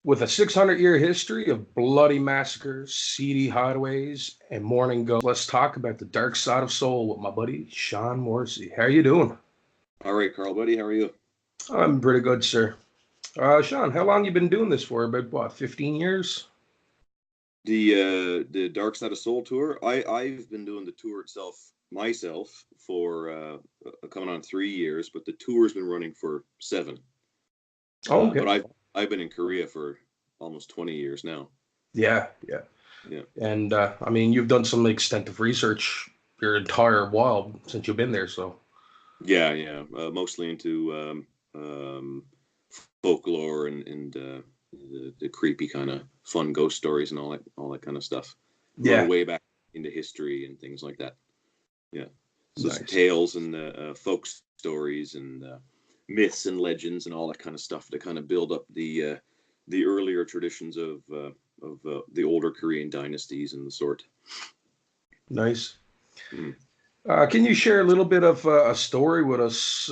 With a 600-year history of bloody massacres, seedy hideaways, and morning ghosts, let's talk about the dark side of Seoul with my buddy Shawn Morrissey. How you doing? All right, Carl, buddy, how are you? I'm pretty good, sir. Shawn, how long you been doing this for? About what, 15 years? The Dark Side of Soul tour. I've been doing the tour itself myself for coming on 3 years, but the tour's been running for seven. Oh, But okay. I've been in Korea for almost 20 years now. Yeah, yeah. Yeah, And I mean, you've done some extensive research your entire while since you've been there, so yeah. Mostly into folklore and the creepy kind of fun ghost stories and all that kind of stuff. Going yeah, way back into history and things like that. Yeah. So some nice. tales and folk stories and myths and legends and all that kind of stuff to kind of build up the earlier traditions of the older Korean dynasties and the sort. Nice. Mm. Can you share a little bit of a story with us?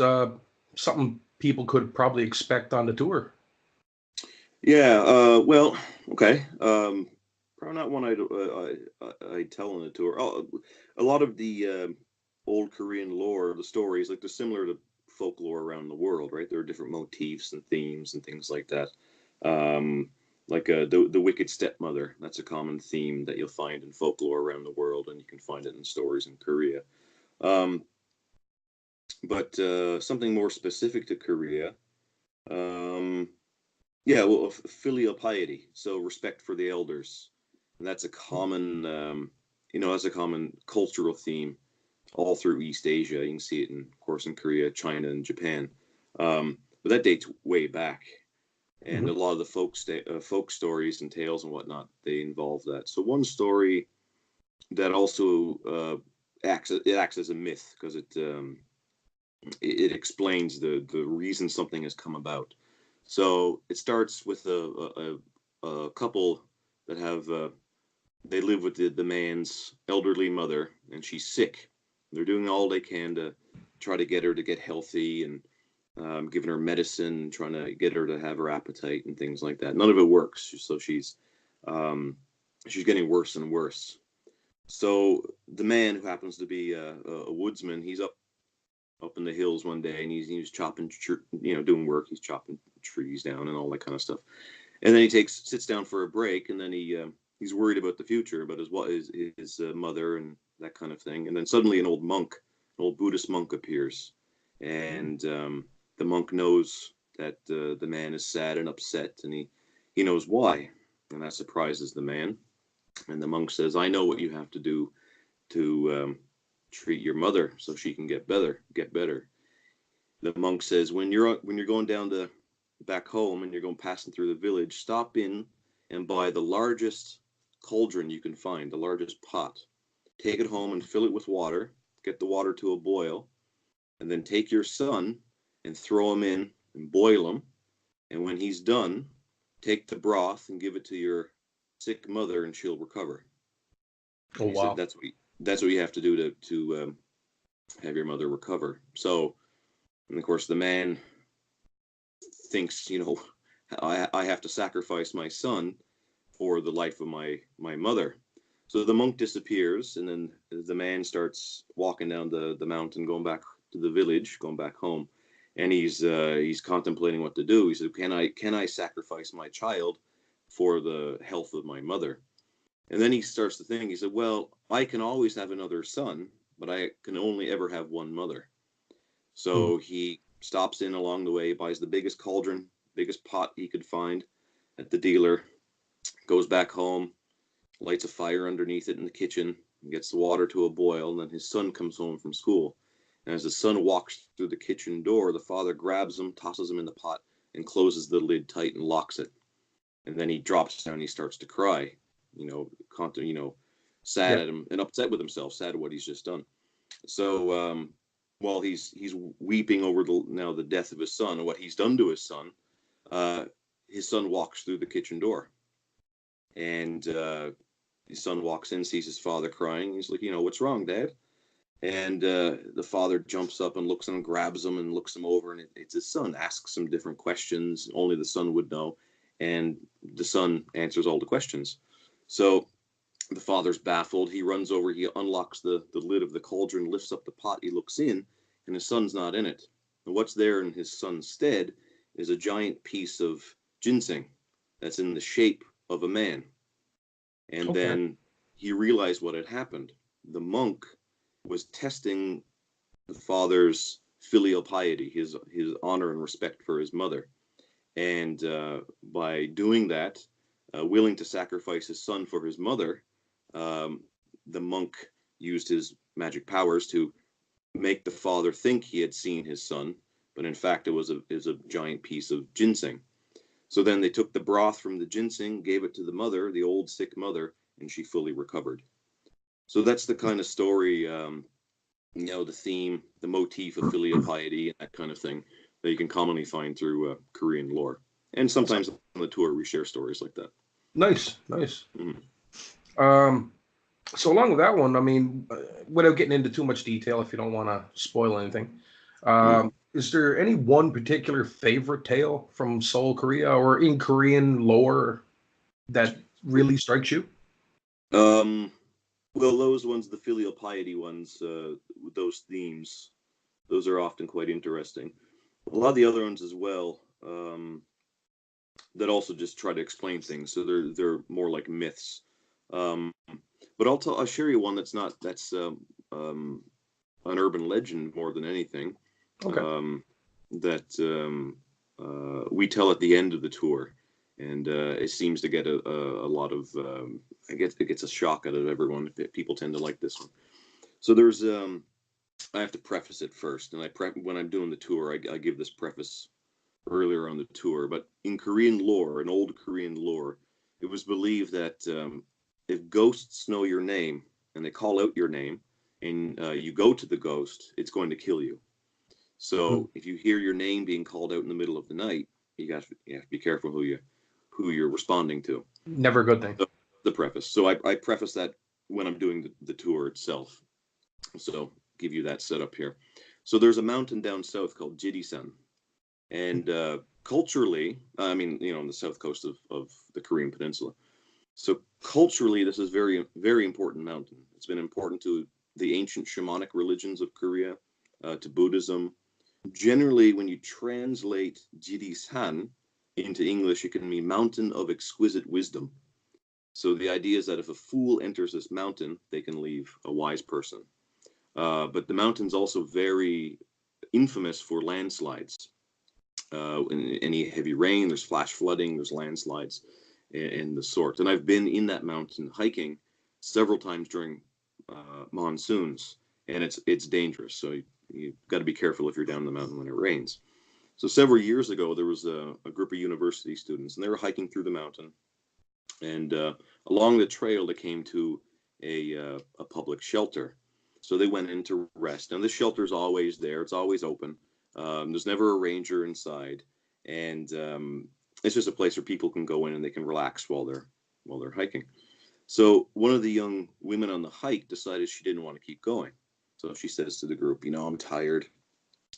Something people could probably expect on the tour. Yeah. Well. Okay. Probably not one I tell on the tour. Oh, a lot of the old Korean lore, the stories, like they're similar to folklore around the world, right? There are different motifs and themes and things like that. Um, like the wicked stepmother. That's a common theme that you'll find in folklore around the world, and you can find it in stories in Korea. Um, but something more specific to Korea. Um, yeah, well, filial piety, so respect for the elders, and that's a common, that's a common cultural theme all through East Asia. You can see it, of course, in Korea, China, and Japan. But that dates way back, and a Hmm. lot of the folk stories and tales and whatnot they involve that. So one story that also acts as a myth because it explains the reason something has come about. So it starts with a couple that have they live with the man's elderly mother, and she's sick. They're doing all they can to try to get her to get healthy and giving her medicine, trying to get her to have her appetite and things like that. None of it works, so um, she's getting worse and worse. So the man, who happens to be a woodsman, he's up in the hills one day, and he's chopping, doing work. He's chopping trees down and all that kind of stuff. And then he sits down for a break, and then he's worried about the future, about his mother and that kind of thing. And then suddenly an old Buddhist monk appears, and the monk knows that the man is sad and upset, and he knows why, and that surprises the man. And the monk says, "I know what you have to do to treat your mother so she can get better. Get better." The monk says, when you're going down to back home and you're going passing through the village, stop in and buy the largest cauldron you can find, the largest pot. Take it home and fill it with water. Get the water to a boil, and then take your son and throw him in and boil him. And when he's done, take the broth and give it to your sick mother, and she'll recover. Oh, He said wow. that's what you have to do to have your mother recover. So, and of course, the man thinks, I have to sacrifice my son for the life of my mother. So the monk disappears, and then the man starts walking down the mountain, going back to the village, going back home, and he's contemplating what to do. He said, "Can I sacrifice my child for the health of my mother?" And then he starts to think. He said, "Well, I can always have another son, but I can only ever have one mother." Hmm. So he stops in along the way, buys the biggest cauldron, biggest pot he could find at the dealer, goes back home, lights a fire underneath it in the kitchen, and gets the water to a boil. And then his son comes home from school. And as the son walks through the kitchen door, the father grabs him, tosses him in the pot, and closes the lid tight and locks it. And then he drops down and he starts to cry, sad Yeah. at him and upset with himself, sad at what he's just done. So while he's weeping over the death of his son and what he's done to uh, his son walks through the kitchen door, and his son walks in, sees his father crying. He's like, "What's wrong, Dad?" And the father jumps up and looks at him, grabs him, and looks him over, and it's his son. Asks some different questions, only the son would know, and the son answers all the questions. So the father's baffled. He runs over, he unlocks the lid of the cauldron, lifts up the pot, he looks in, and his son's not in it. And what's there in his son's stead is a giant piece of ginseng that's in the shape of a man. And Okay. then he realized what had happened. The monk was testing the father's filial piety, his honor and respect for his mother. And by doing that, willing to sacrifice his son for his mother, the monk used his magic powers to make the father think he had seen his son, but in fact it was a giant piece of ginseng. So then they took the broth from the ginseng, gave it to the mother, the old sick mother, and she fully recovered. So that's the kind of story, the theme, the motif of filial piety and that kind of thing that you can commonly find through Korean lore. And sometimes on the tour we share stories like that. Nice, nice. Mm-hmm. So along with that one, I mean, without getting into too much detail, if you don't want to spoil anything, is there any one particular favorite tale from Seoul, Korea, or in Korean lore that really strikes you? Well, those ones, the filial piety ones, with those themes, those are often quite interesting. A lot of the other ones as well, that also just try to explain things. So they're more like myths. But I'll share you one that's an urban legend more than anything. Okay. That we tell at the end of the tour, and it seems to get a lot of. I guess it gets a shock out of everyone. People tend to like this one. So there's I have to preface it first, and when I'm doing the tour, I give this preface earlier on the tour. But in Korean lore, in old Korean lore, it was believed that if ghosts know your name and they call out your name, and you go to the ghost, it's going to kill you. So if you hear your name being called out in the middle of the night, you have to be careful who you're responding to. Never a good thing. So, the preface. So I preface that when I'm doing the tour itself. So give you that setup here. So there's a mountain down south called Jirisan, and culturally, I mean, on the south coast of the Korean Peninsula. So culturally, this is very, very important mountain. It's been important to the ancient shamanic religions of Korea, to Buddhism. Generally, when you translate Jirisan into English, it can mean mountain of exquisite wisdom. So the idea is that if a fool enters this mountain, they can leave a wise person. But the mountain's also very infamous for landslides. In any heavy rain, there's flash flooding, there's landslides, and the sort. And I've been in that mountain hiking several times during monsoons, and it's dangerous. So you've got to be careful if you're down the mountain when it rains. So several years ago, there was a group of university students, and they were hiking through the mountain. And along the trail, they came to a public shelter. So they went in to rest. And the shelter's always there. It's always open. There's never a ranger inside. And it's just a place where people can go in and they can relax while they're hiking. So one of the young women on the hike decided she didn't want to keep going. So she says to the group, I'm tired.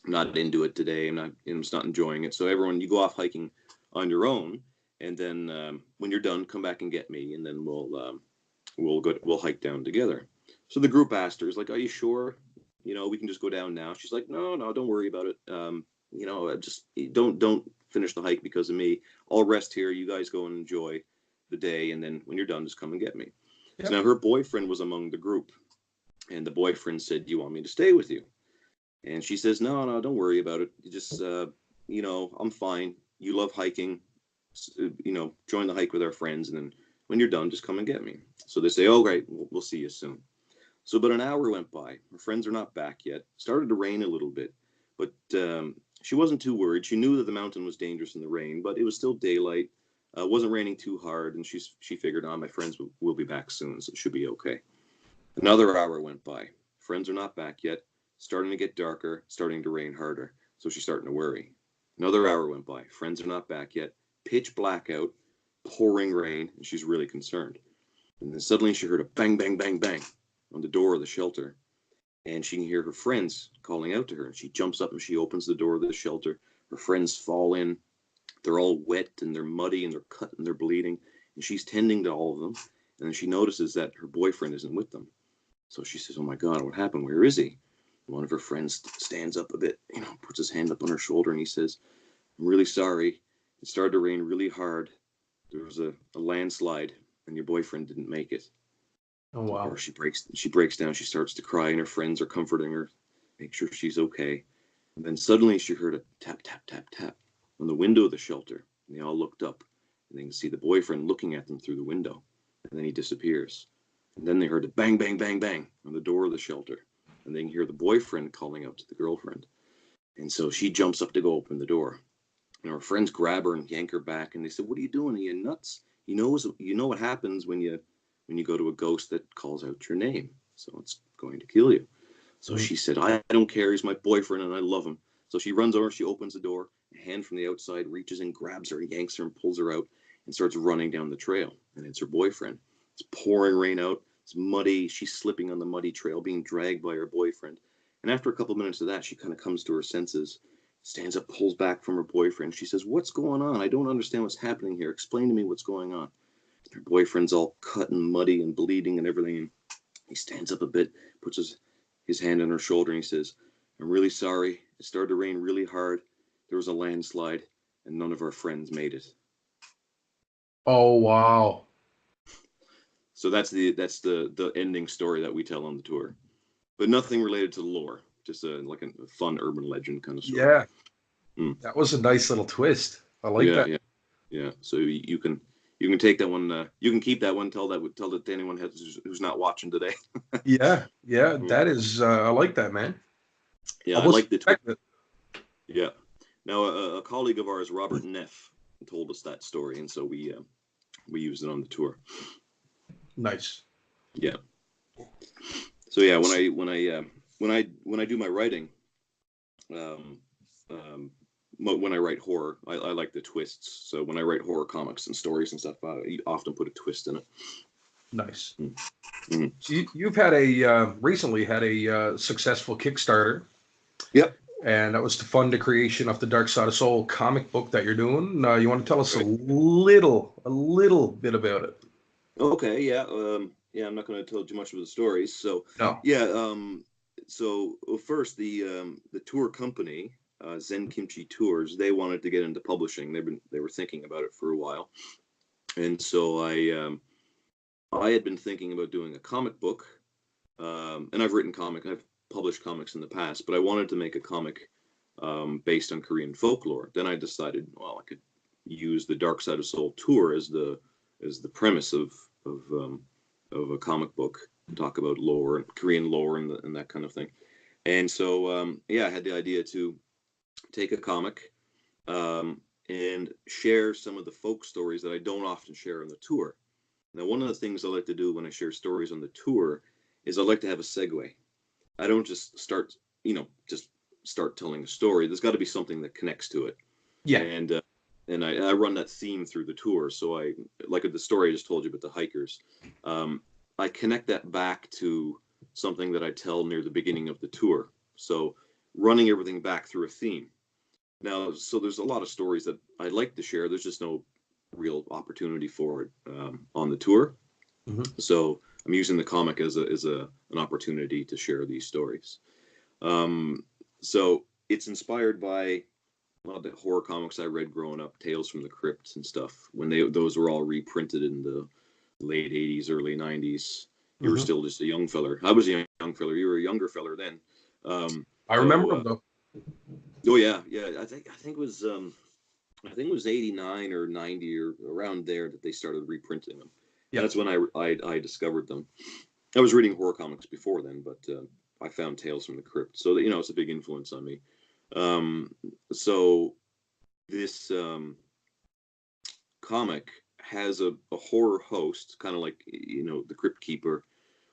I'm not into it today. I'm just not enjoying it. So everyone, you go off hiking on your own. And then when you're done, come back and get me, and then we'll hike down together. So the group asked her, "Is like, are you sure? We can just go down now." She's like, "No, don't worry about it. Just don't finish the hike because of me. I'll rest here. You guys go and enjoy the day, and then when you're done, just come and get me." Yep. So now her boyfriend was among the group, and the boyfriend said, "Do you want me to stay with you?" And she says, "No, don't worry about it. You just I'm fine. You love hiking. Join the hike with our friends, and then when you're done, just come and get me." So they say, "Oh, great, we'll see you soon." So about an hour went by. Her friends are not back yet. Started to rain a little bit, but she wasn't too worried. She knew that the mountain was dangerous in the rain, but it was still daylight. Wasn't raining too hard, and she figured, my friends will be back soon, so it should be okay. Another hour went by. Friends are not back yet. Starting to get darker, starting to rain harder. So she's starting to worry. Another hour went by. Friends are not back yet. Pitch blackout, pouring rain, and she's really concerned. And then suddenly she heard a bang, bang, bang, bang on the door of the shelter. And she can hear her friends calling out to her. And she jumps up and she opens the door of the shelter. Her friends fall in. They're all wet and they're muddy and they're cut and they're bleeding. And she's tending to all of them. And then she notices that her boyfriend isn't with them. So she says, "Oh my God, what happened? Where is he?" And one of her friends stands up a bit, puts his hand up on her shoulder, and he says, "I'm really sorry. It started to rain really hard. There was a landslide, and your boyfriend didn't make it." Oh So of wow. course she breaks down. She starts to cry, and her friends are comforting her, make sure she's okay. And then suddenly she heard a tap, tap, tap, tap on the window of the shelter. And they all looked up, and they can see the boyfriend looking at them through the window. And then he disappears. And then they heard a bang, bang, bang, bang on the door of the shelter. And they can hear the boyfriend calling out to the girlfriend. And so she jumps up to go open the door. And her friends grab her and yank her back. And they said, "What are you doing? Are you nuts? You know what happens when you go to a ghost that calls out your name. So it's going to kill you." So Mhm. she said, I don't care. He's my boyfriend and I love him." So she runs over, she opens the door, a hand from the outside reaches in, grabs her, yanks her, and pulls her out and starts running down the trail. And it's her boyfriend. It's pouring rain out. It's muddy. She's slipping on the muddy trail, being dragged by her boyfriend. And after a couple of minutes of that, she kind of comes to her senses, stands up, pulls back from her boyfriend. She says, "What's going on? I don't understand what's happening here. Explain to me what's going on." Her boyfriend's all cut and muddy and bleeding and everything. And he stands up a bit, puts his hand on her shoulder, and he says, "I'm really sorry. It started to rain really hard. There was a landslide, and none of our friends made it." Oh wow. So that's the ending story that we tell on the tour, but nothing related to the lore. Just like a fun urban legend kind of story. Yeah, Mm. that was a nice little twist. I like Yeah, that. yeah, yeah. So you can take that one. You can keep that one. Tell that to anyone who's not watching today. Yeah, yeah, Mm. that is. I like that, man. I Yeah, I wasn't like the twist. expecting it. Yeah. Now, a colleague of ours, Robert Neff, told us that story, and so we used it on the tour. Nice. Yeah. So yeah, when I do my writing, um, when I write horror, I like the twists. So when I write horror comics and stories and stuff, I often put a twist in it. Nice. Mm-hmm. So you've had recently had a successful Kickstarter, Yep. and that was to fund the creation of the Dark Side of Soul comic book that you're doing. You want to tell us Right. a little bit about it? Okay. Yeah. Yeah. I'm not going to tell too much of the stories. So No. yeah. So first, the tour company, Zen Kimchi Tours, they wanted to get into publishing. They were thinking about it for a while, and so I had been thinking about doing a comic book, and I've published comics in the past, but I wanted to make a comic based on Korean folklore. Then I decided, well, I could use the Dark Side of Soul tour as the premise of a comic book to talk about lore and Korean lore and that kind of thing. And so yeah, I had the idea to take a comic and share some of the folk stories that I don't often share on the tour. Now, one of the things I like to do when I share stories on the tour is I like to have a segue. I don't just just start telling a story. There's got to be something that connects to it. Yeah. And I run that theme through the tour. So I, like the story I just told you about the hikers, I connect that back to something that I tell near the beginning of the tour. So running everything back through a theme. Now, so there's a lot of stories that I like to share. There's just no real opportunity for it on the tour. Hmm. So I'm using the comic as an opportunity to share these stories. So it's inspired by a lot of the horror comics I read growing up, Tales from the Crypt and stuff. When those were all reprinted in the late '80s, early '90s, you were Hmm. still just a young feller. I was a young feller. You were a younger feller then. I remember So them though. oh yeah, yeah. I think it was '89 or '90 or around there that they started reprinting them. Yeah. That's when I discovered them. I was reading horror comics before then, but I found Tales from the Crypt, so that, it's a big influence on me. So this comic has a horror host, kind of like the Crypt Keeper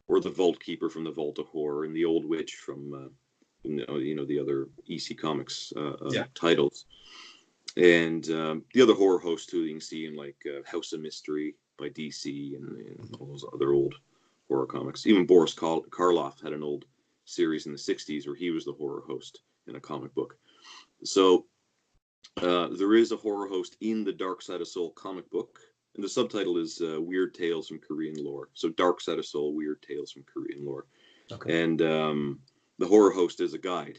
or the Vault Keeper from the Vault of Horror, and the Old Witch from the other EC Comics Yeah. titles, and the other horror hosts too. You can see in like House of Mystery by DC and all those other old horror comics. Even Boris Karloff had an old series in the '60s where he was the horror host in a comic book. So There is a horror host in the Dark Side of Soul comic book, and the subtitle is Weird Tales from Korean Lore. So Dark Side of Soul, Weird Tales from Korean Lore. Okay. And the horror host is a guide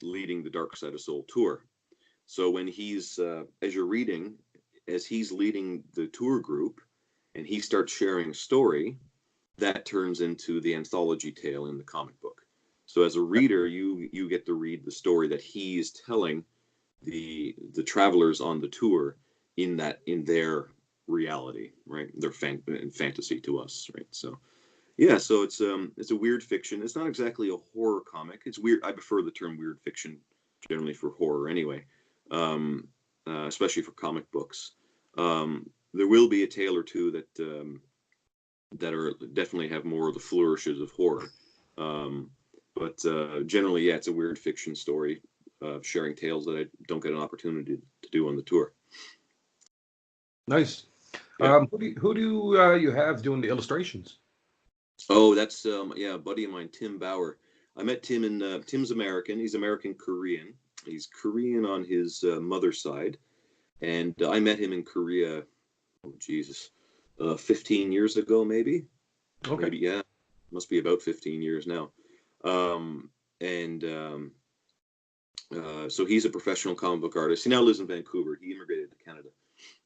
leading the Dark Side of Soul tour. So when he's, as you're reading, as he's leading the tour group and he starts sharing a story, that turns into the anthology tale in the comic book. So as a reader, you get to read the story that he is telling the travelers on the tour in their reality, right? Their fantasy to us, right? So yeah, so it's a weird fiction. It's not exactly a horror comic. It's weird. I prefer the term weird fiction generally for horror anyway, especially for comic books. There will be a tale or two that are definitely have more of the flourishes of horror. But generally, yeah, it's a weird fiction story, sharing tales that I don't get an opportunity to do on the tour. Nice. Yeah. Who do you have doing the illustrations? Oh, that's yeah, a buddy of mine, Tim Bauer. I met Tim in Tim's American. He's American Korean. He's Korean on his mother's side, and I met him in Korea. Oh Jesus, 15 years ago, maybe. Okay. Maybe, yeah, must be about 15 years now. And so he's a professional comic book artist. He now lives in Vancouver. He immigrated to Canada,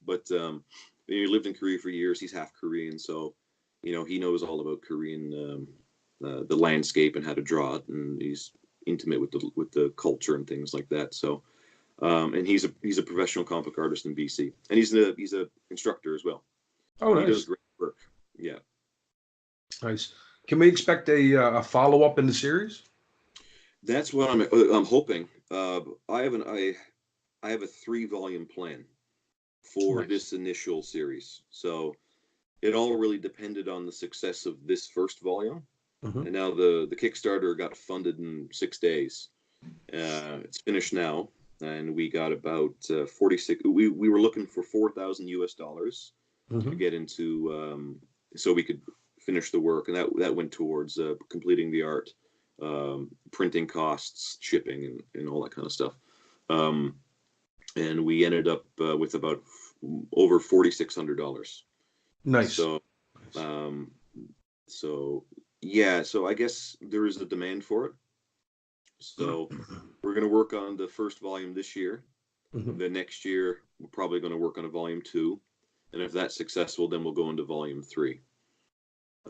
but he lived in Korea for years. He's half Korean, so he knows all about Korean, the landscape and how to draw it, and he's intimate with the culture and things like that. So, and he's a professional comic book artist in BC, and he's a instructor as well. Oh, He nice. does great work. Yeah. Nice. Can we expect a follow up in the series? That's what I'm hoping. I have a 3-volume plan for Nice. this initial series. So it all really depended on the success of this first volume. Mm-hmm. And now the Kickstarter got funded in 6 days. It's finished now, and we got about 46. We were looking for $4,000 Mm-hmm. to get into, so we could finish the work, and that went towards completing the art, printing costs, shipping, and all that kind of stuff. And we ended up with about over $4,600. Nice. So yeah, so I guess there is a demand for it. So we're going to work on the first volume this year. Mm-hmm. The next year, we're probably going to work on a volume 2. And if that's successful, then we'll go into volume 3.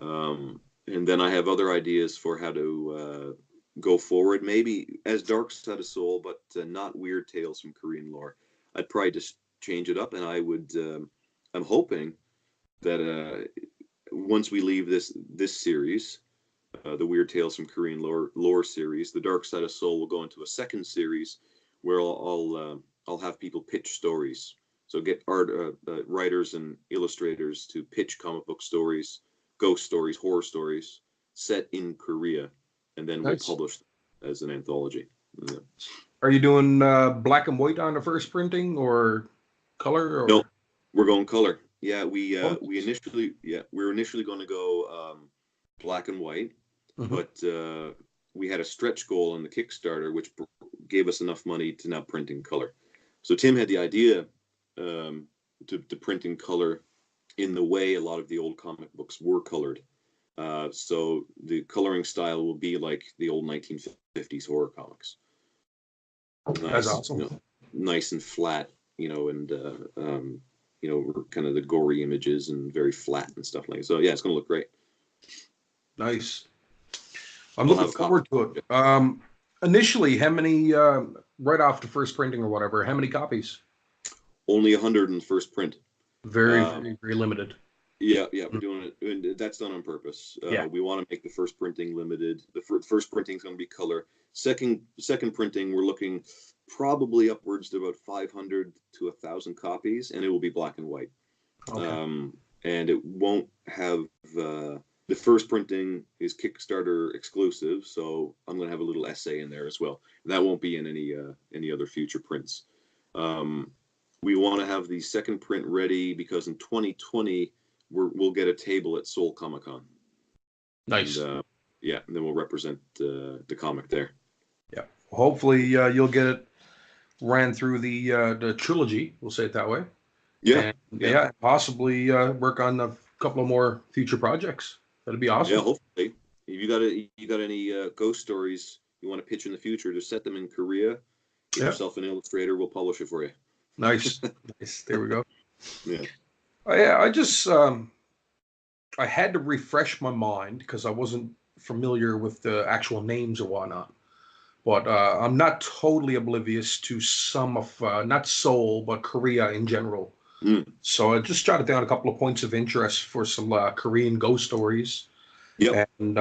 And then I have other ideas for how to go forward, maybe as Dark Side of Soul, but not Weird Tales from Korean Lore. I'd probably just change it up, and I would. I'm hoping that once we leave this series, the Weird Tales from Korean Lore series, the Dark Side of Soul will go into a second series where I'll have people pitch stories. So get writers and illustrators to pitch comic book stories, ghost stories, horror stories set in Korea, and then Nice. we'll publish them as an anthology. Yeah. Are you doing black and white on the first printing or color? Or? No, we're going color. Yeah, we're initially going to go black and white, Mm-hmm. but we had a stretch goal on the Kickstarter, which gave us enough money to now print in color. So Tim had the idea to print in color in the way a lot of the old comic books were colored. So the coloring style will be like the old 1950s horror comics. That's awesome. Nice and flat, and kind of the gory images and very flat and stuff like that. So yeah, it's going to look great. Nice. I'm looking forward to it. Initially, how many, right off the first printing or whatever, how many copies? Only 100 in the first print. Very very limited. Yeah, we're doing it. And that's done on purpose. We want to make the first printing limited. The first printing is going to be color. Second printing, we're looking probably upwards to about 500 to 1,000 copies, and it will be black and white. Okay. And it won't have the first printing is Kickstarter exclusive, so I'm going to have a little essay in there as well. That won't be in any other future prints. We want to have the second print ready because in 2020 we'll get a table at Seoul Comic Con. Nice. And then we'll represent the comic there. Yeah. Hopefully you'll get it ran through the trilogy. We'll say it that way. Yeah, And yeah, yeah, possibly work on a couple of more future projects. That'd be yeah. awesome. Hopefully, if you got any ghost stories you want to pitch in the future, just set them in Korea. Get Yeah, yourself an illustrator. We'll publish it for you. nice, nice. There we go. Yeah. Yeah, I just I had to refresh my mind because I wasn't familiar with the actual names or whatnot. But I'm not totally oblivious to some of not Seoul, but Korea in general. Mm. So I just jotted down a couple of points of interest for some Korean ghost stories, Yep. and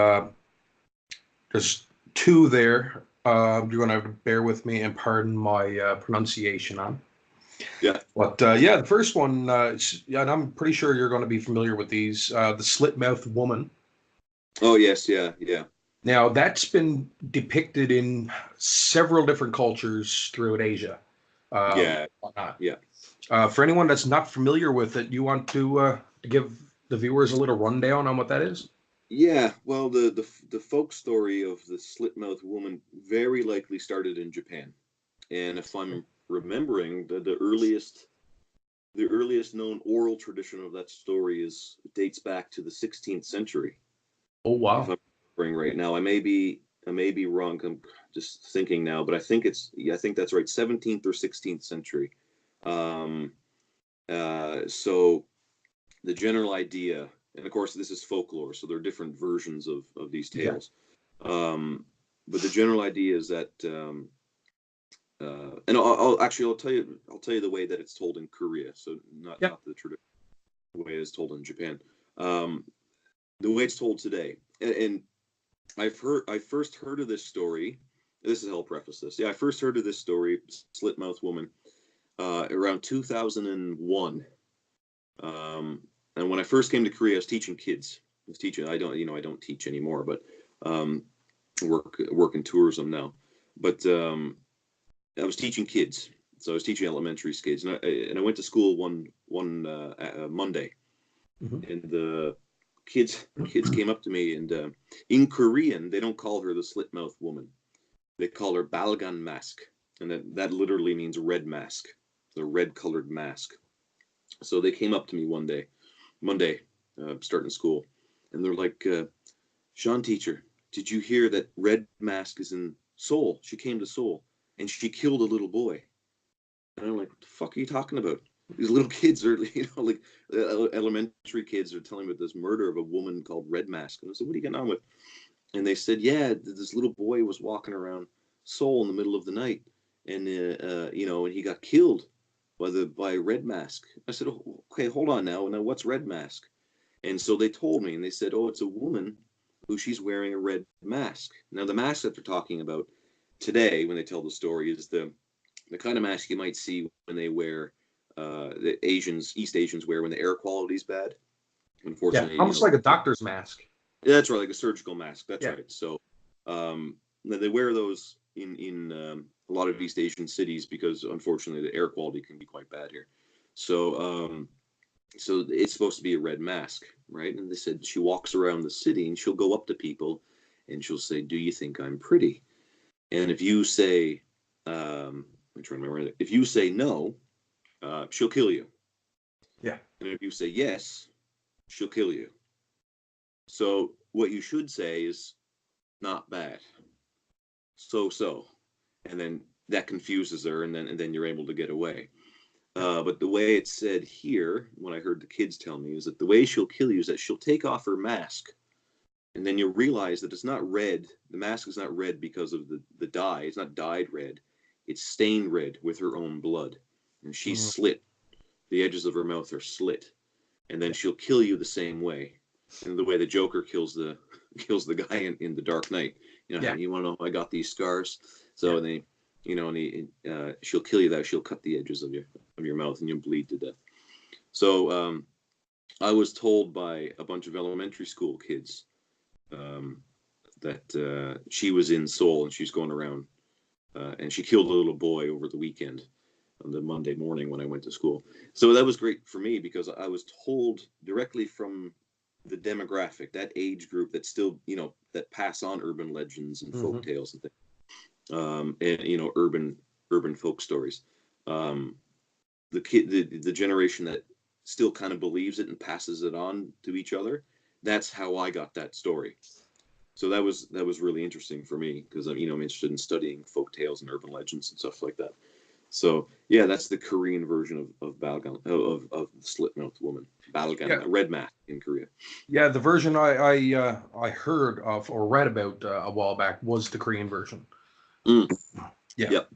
there's two there. You're gonna have to bear with me and pardon my pronunciation on. Yeah. But yeah, the first one, yeah, and I'm pretty sure you're going to be familiar with these. The slit mouth woman. Oh yes. Yeah. Yeah. Now that's been depicted in several different cultures throughout Asia. Yeah. Whatnot. Yeah. For anyone that's not familiar with it, you want to give the viewers a little rundown on what that is? Yeah. Well, the folk story of the slit mouthed woman very likely started in Japan, and if I'm remembering, the earliest known oral tradition of that story is dates back to the 16th century. Oh If wow! I'm remembering right now, I may be wrong. I'm just thinking now, but I think that's right, 17th or 16th century. Um, so the general idea, and of course this is folklore, so there are different versions of these Yeah, tales. But the general idea is that, and I'll tell you the way that it's told in Korea. So yeah. not the traditional way it's told in Japan. Um, the way it's told today, and I first heard of this story. This is how I'll preface this. Yeah, I first heard of this story, Slit Mouth Woman, around 2001. Um, and when I first came to Korea, I was teaching kids. I was teaching. I don't teach anymore, but um, work in tourism now. But I was teaching kids, so I was teaching elementary kids, and I went to school one Monday, Hmm. and the kids came up to me, and in Korean they don't call her the slit mouth woman. They call her balgan mask, and that literally means red mask, the red colored mask. So they came up to me one day, Monday, starting school, and they're like, Shawn teacher, did you hear that Red Mask is in Seoul? She came to Seoul and she killed a little boy. And I'm like, what the fuck are you talking about? These little kids are, like elementary kids are telling me about this murder of a woman called Red Mask. And I said, what are you getting on with? And they said, yeah, this little boy was walking around Seoul in the middle of the night, and and he got killed by Red Mask. I said, oh, okay, hold on now. Now, what's Red Mask? And so they told me, and they said, oh, it's a woman who she's wearing a red mask. Now, the mask that they're talking about today, when they tell the story, is the kind of mask you might see when they wear the East Asians wear when the air quality is bad. Yeah, Unfortunately, almost like a doctor's mask. yeah, that's right, like a surgical mask. That's Yeah. right. So they wear those in a lot of East Asian cities because unfortunately the air quality can be quite bad here. So so it's supposed to be a red mask, right? And they said she walks around the city and she'll go up to people and she'll say, "Do you think I'm pretty?" And if you say, I'm trying to remember, if you say no, she'll kill you. Yeah. And if you say yes, she'll kill you. So what you should say is not bad, so, and then that confuses her, and then you're able to get away. But the way it's said here, when I heard the kids tell me, is that the way she'll kill you is that she'll take off her mask, and then you'll realize that it's not red. The mask is not red because of the dye. It's not dyed red. It's stained red with her own blood, and she's Mm. slit. The edges of her mouth are slit, and then she'll kill you the same way, and the way the Joker kills the kills the guy in the Dark Knight. Yeah. You want to know how I got these scars? Yeah. So they, she'll kill you that she'll cut the edges of your mouth and you'll bleed to death. So I was told by a bunch of elementary school kids um, that she was in Seoul and she's going around and she killed a little boy over the weekend on the Monday morning when I went to school. So that was great for me because I was told directly from the demographic, that age group that still, that pass on urban legends and folk Hmm. tales and things, and urban urban folk stories. The generation that still kind of believes it and passes it on to each other. That's how I got that story. So that was really interesting for me because I'm interested in studying folk tales and urban legends and stuff like that. So yeah, that's the Korean version of Balgan of the slit-mouthed woman, Balgan, Yeah, red mat in Korea. yeah. The version I heard of or read about a while back was the Korean version. Mm, Yeah, yep.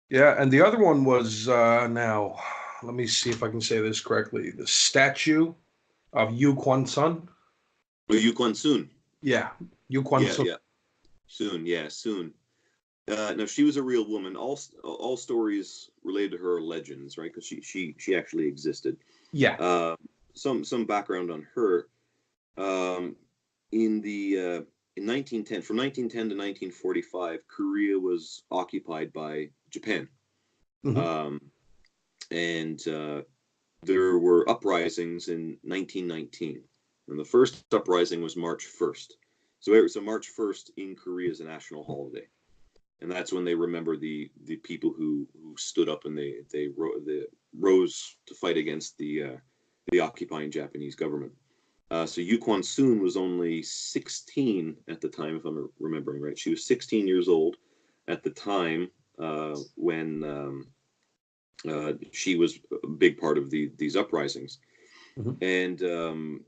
yeah. And the other one was now. Let me see if I can say this correctly. The statue of Yu Kwan Sun. Oh, Yukon Soon. Yeah, Yu Kwan Yeah, Sun. yeah. Soon, yeah, soon. No, she was a real woman. All stories related to her are legends, right? Because she actually existed. Yeah. Uh, some background on her. Um, in the in 1910, from 1910 to 1945, Korea was occupied by Japan, Hmm. um, and there were uprisings in 1919, and the first uprising was March 1st. So March 1st in Korea is a national holiday, and that's when they remember the people who stood up and they rose to fight against the occupying Japanese government. So Yu Kwan Soon was only 16 at the time, if I'm remembering right. She was 16 years old at the time when she was a big part of these uprisings. Hmm. And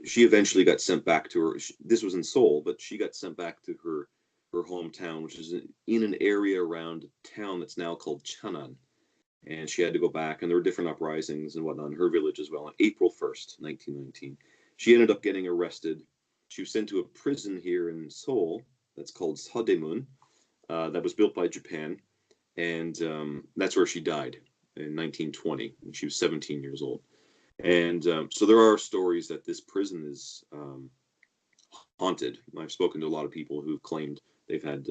she eventually got sent back to her. This was in Seoul, but she got sent back to her hometown, which is in an area around a town that's now called Cheonan. And she had to go back, and there were different uprisings and whatnot in her village as well. On April 1st, 1919, she ended up getting arrested. She was sent to a prison here in Seoul that's called Sodaemun, that was built by Japan, and that's where she died in 1920 when she was 17 years old. And so there are stories that this prison is haunted. I've spoken to a lot of people who've claimed they've had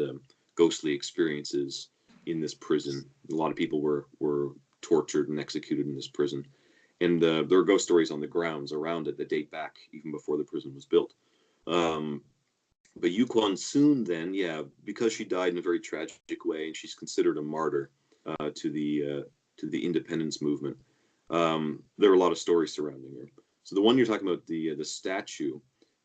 ghostly experiences in this prison. A lot of people were tortured and executed in this prison, and there are ghost stories on the grounds around it that date back even before the prison was built. Um, but Yu Kwan Soon, then, yeah, because she died in a very tragic way, and she's considered a martyr to the independence movement. There were a lot of stories surrounding her. So the one you're talking about, the statue,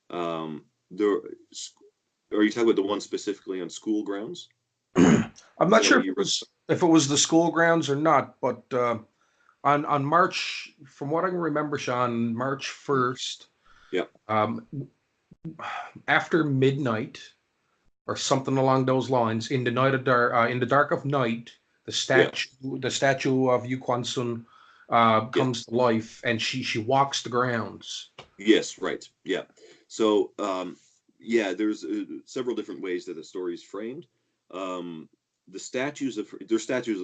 there, are you talking about the one specifically on school grounds? I'm Is not that sure what if you it read? was the school grounds or not, but on March, from what I can remember, Sean, March 1st, Yeah, um, after midnight or something along those lines, in the dark of night, yeah, the statue of Yu Kwan Sun yeah. comes to life, and she walks the grounds. Yes, right. Yeah. So, yeah, there's several different ways that the story is framed. Um, there's statues of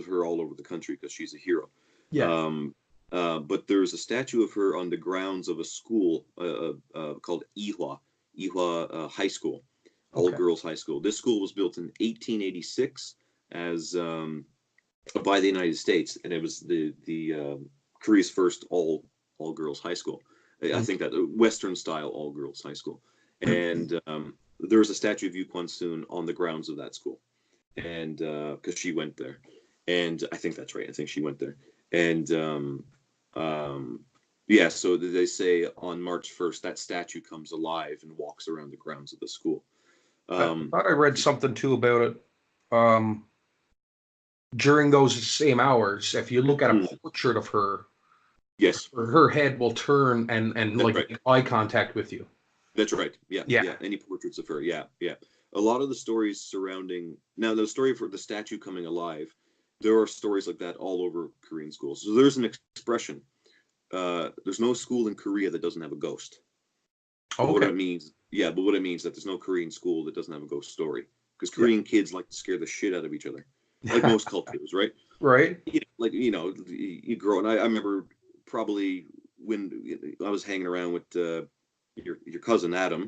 her all over the country because she's a hero. Yeah. Um, but there's a statue of her on the grounds of a school called Ihwa High School, all Okay. girls high school. This school was built in 1886 as by the United States, and it was the Korea's first all girls high school. I think that Western style all girls high school, and there was a statue of Yu Kwan Soon on the grounds of that school, and because she went there, and I think that's right. I think she went there, and um, yeah. So they say on March 1st that statue comes alive and walks around the grounds of the school. I Um, thought I read something too about it. Um, During those same hours, if you look at a mm, portrait of her, yes, her head will turn and that's like right. make eye contact with you. That's right. Yeah, Yeah. yeah. Any portraits of her. Yeah, yeah. A lot of the stories surrounding now the story for the statue coming alive, there are stories like that all over Korean schools. So there's an expression. There's no school in Korea that doesn't have a ghost. But what Okay. it means, yeah, but what it means that there's no Korean school that doesn't have a ghost story. Because Yeah. Korean kids like to scare the shit out of each other, like most cultures, right? Right. Like you grow, and I remember probably when I was hanging around with your cousin Adam,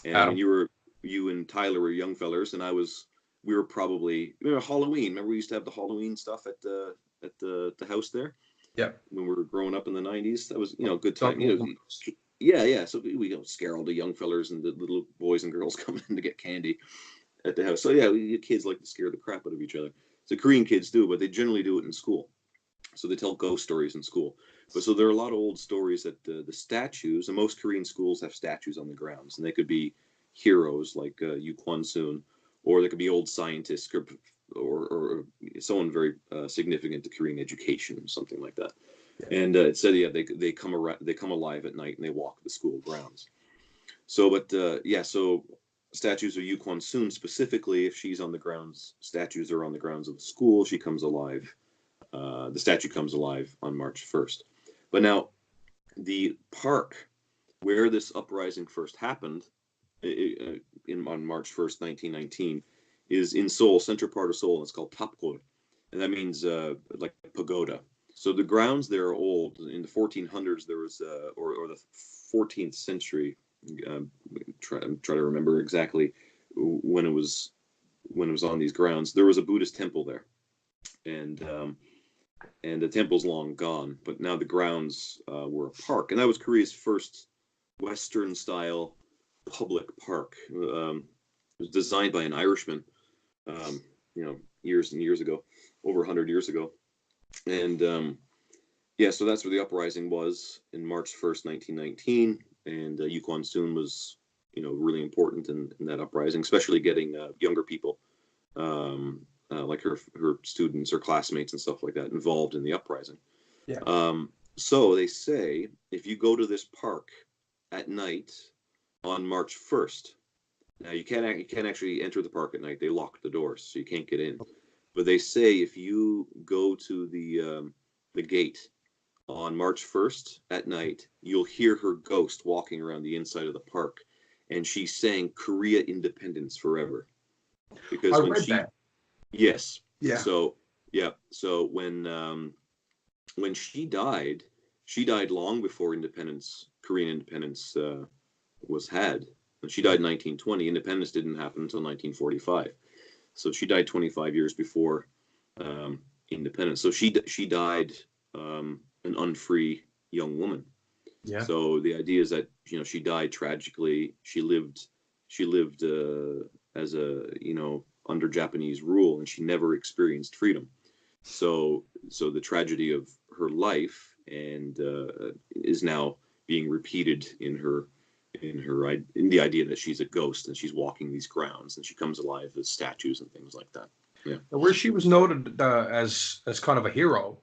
and when Adam. you and Tyler were young fellers, and we were probably Halloween. Remember we used to have the Halloween stuff at the house there Yeah. when we were growing up in the 90s. That was good Don't time. know. Yeah, yeah. So we scare all the young fellers and the little boys and girls coming in to get candy at the house. So yeah, kids like to scare the crap out of each other. So Korean kids do, but they generally do it in school. So they tell ghost stories in school. But so there are a lot of old stories that the statues, and most Korean schools have statues on the grounds, and they could be heroes like Yu Kwon Soon, or they could be old scientists, or someone very significant to Korean education, something like that. Yeah. And it said, yeah, they come alive at night and they walk the school grounds. So, but yeah, so statues of Yu Kwon Soon specifically, if she's on the grounds, statues are on the grounds of the school, she comes alive. The statue comes alive on March 1st. But now, the park where this uprising first happened on March 1st, 1919, is in Seoul, central part of Seoul, and it's called Tapgol. And that means like pagoda. So the grounds there are old. In the 1400s, there was, or the 14th century, try to remember exactly when it was on these grounds, there was a Buddhist temple there. And the temple's long gone, but now the grounds were a park, and that was Korea's first Western-style public park. It was designed by an Irishman, years and years ago, over 100 years ago, and yeah, so that's where the uprising was in March 1st, 1919, and Yu Kwon Soon was, really important in that uprising, especially getting younger people. Like her students or classmates and stuff like that involved in the uprising. Yeah. So they say if you go to this park at night on March 1st, now you can't actually enter the park at night. They lock the doors, so you can't get in. But they say if you go to the gate on March 1st at night, you'll hear her ghost walking around the inside of the park, and she's saying Korea independence forever. Because I when read that. Yes. Yeah. So yeah. So when she died long before Korean independence was had. When she died in 1920. Independence didn't happen until 1945. So she died 25 years before independence. So she died an unfree young woman. Yeah. So the idea is that she died tragically. She lived as a under Japanese rule, and she never experienced freedom. So the tragedy of her life and is now being repeated in the idea that she's a ghost and she's walking these grounds and she comes alive as statues and things like that. Yeah. Where she was noted as kind of a hero.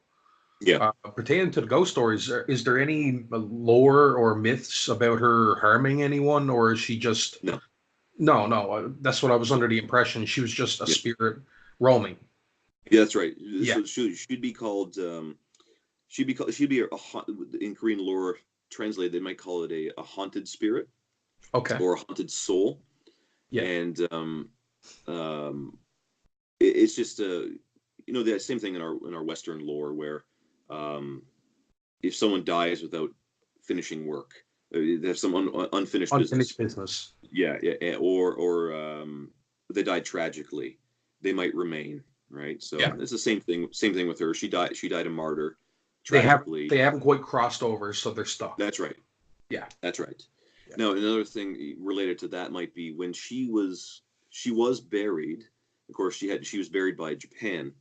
Yeah. Pertaining to the ghost stories, is there any lore or myths about her harming anyone, or is she just No? No, that's what I was under the impression. She was just a spirit roaming. Yeah, that's right. Yeah. So she'd be called. She'd be in Korean lore translated. They might call it a haunted spirit. Okay. Or a haunted soul. Yeah. And it's just the same thing in our Western lore where if someone dies without finishing work, they have some unfinished business. Yeah, or they died tragically, they might remain, right? So it's the same thing with her. She died a martyr tragically. They haven't quite crossed over, so they're stuck. That's right. Yeah. That's right. Yeah. Now, another thing related to that might be when she was buried. Of course, she was buried by Japan.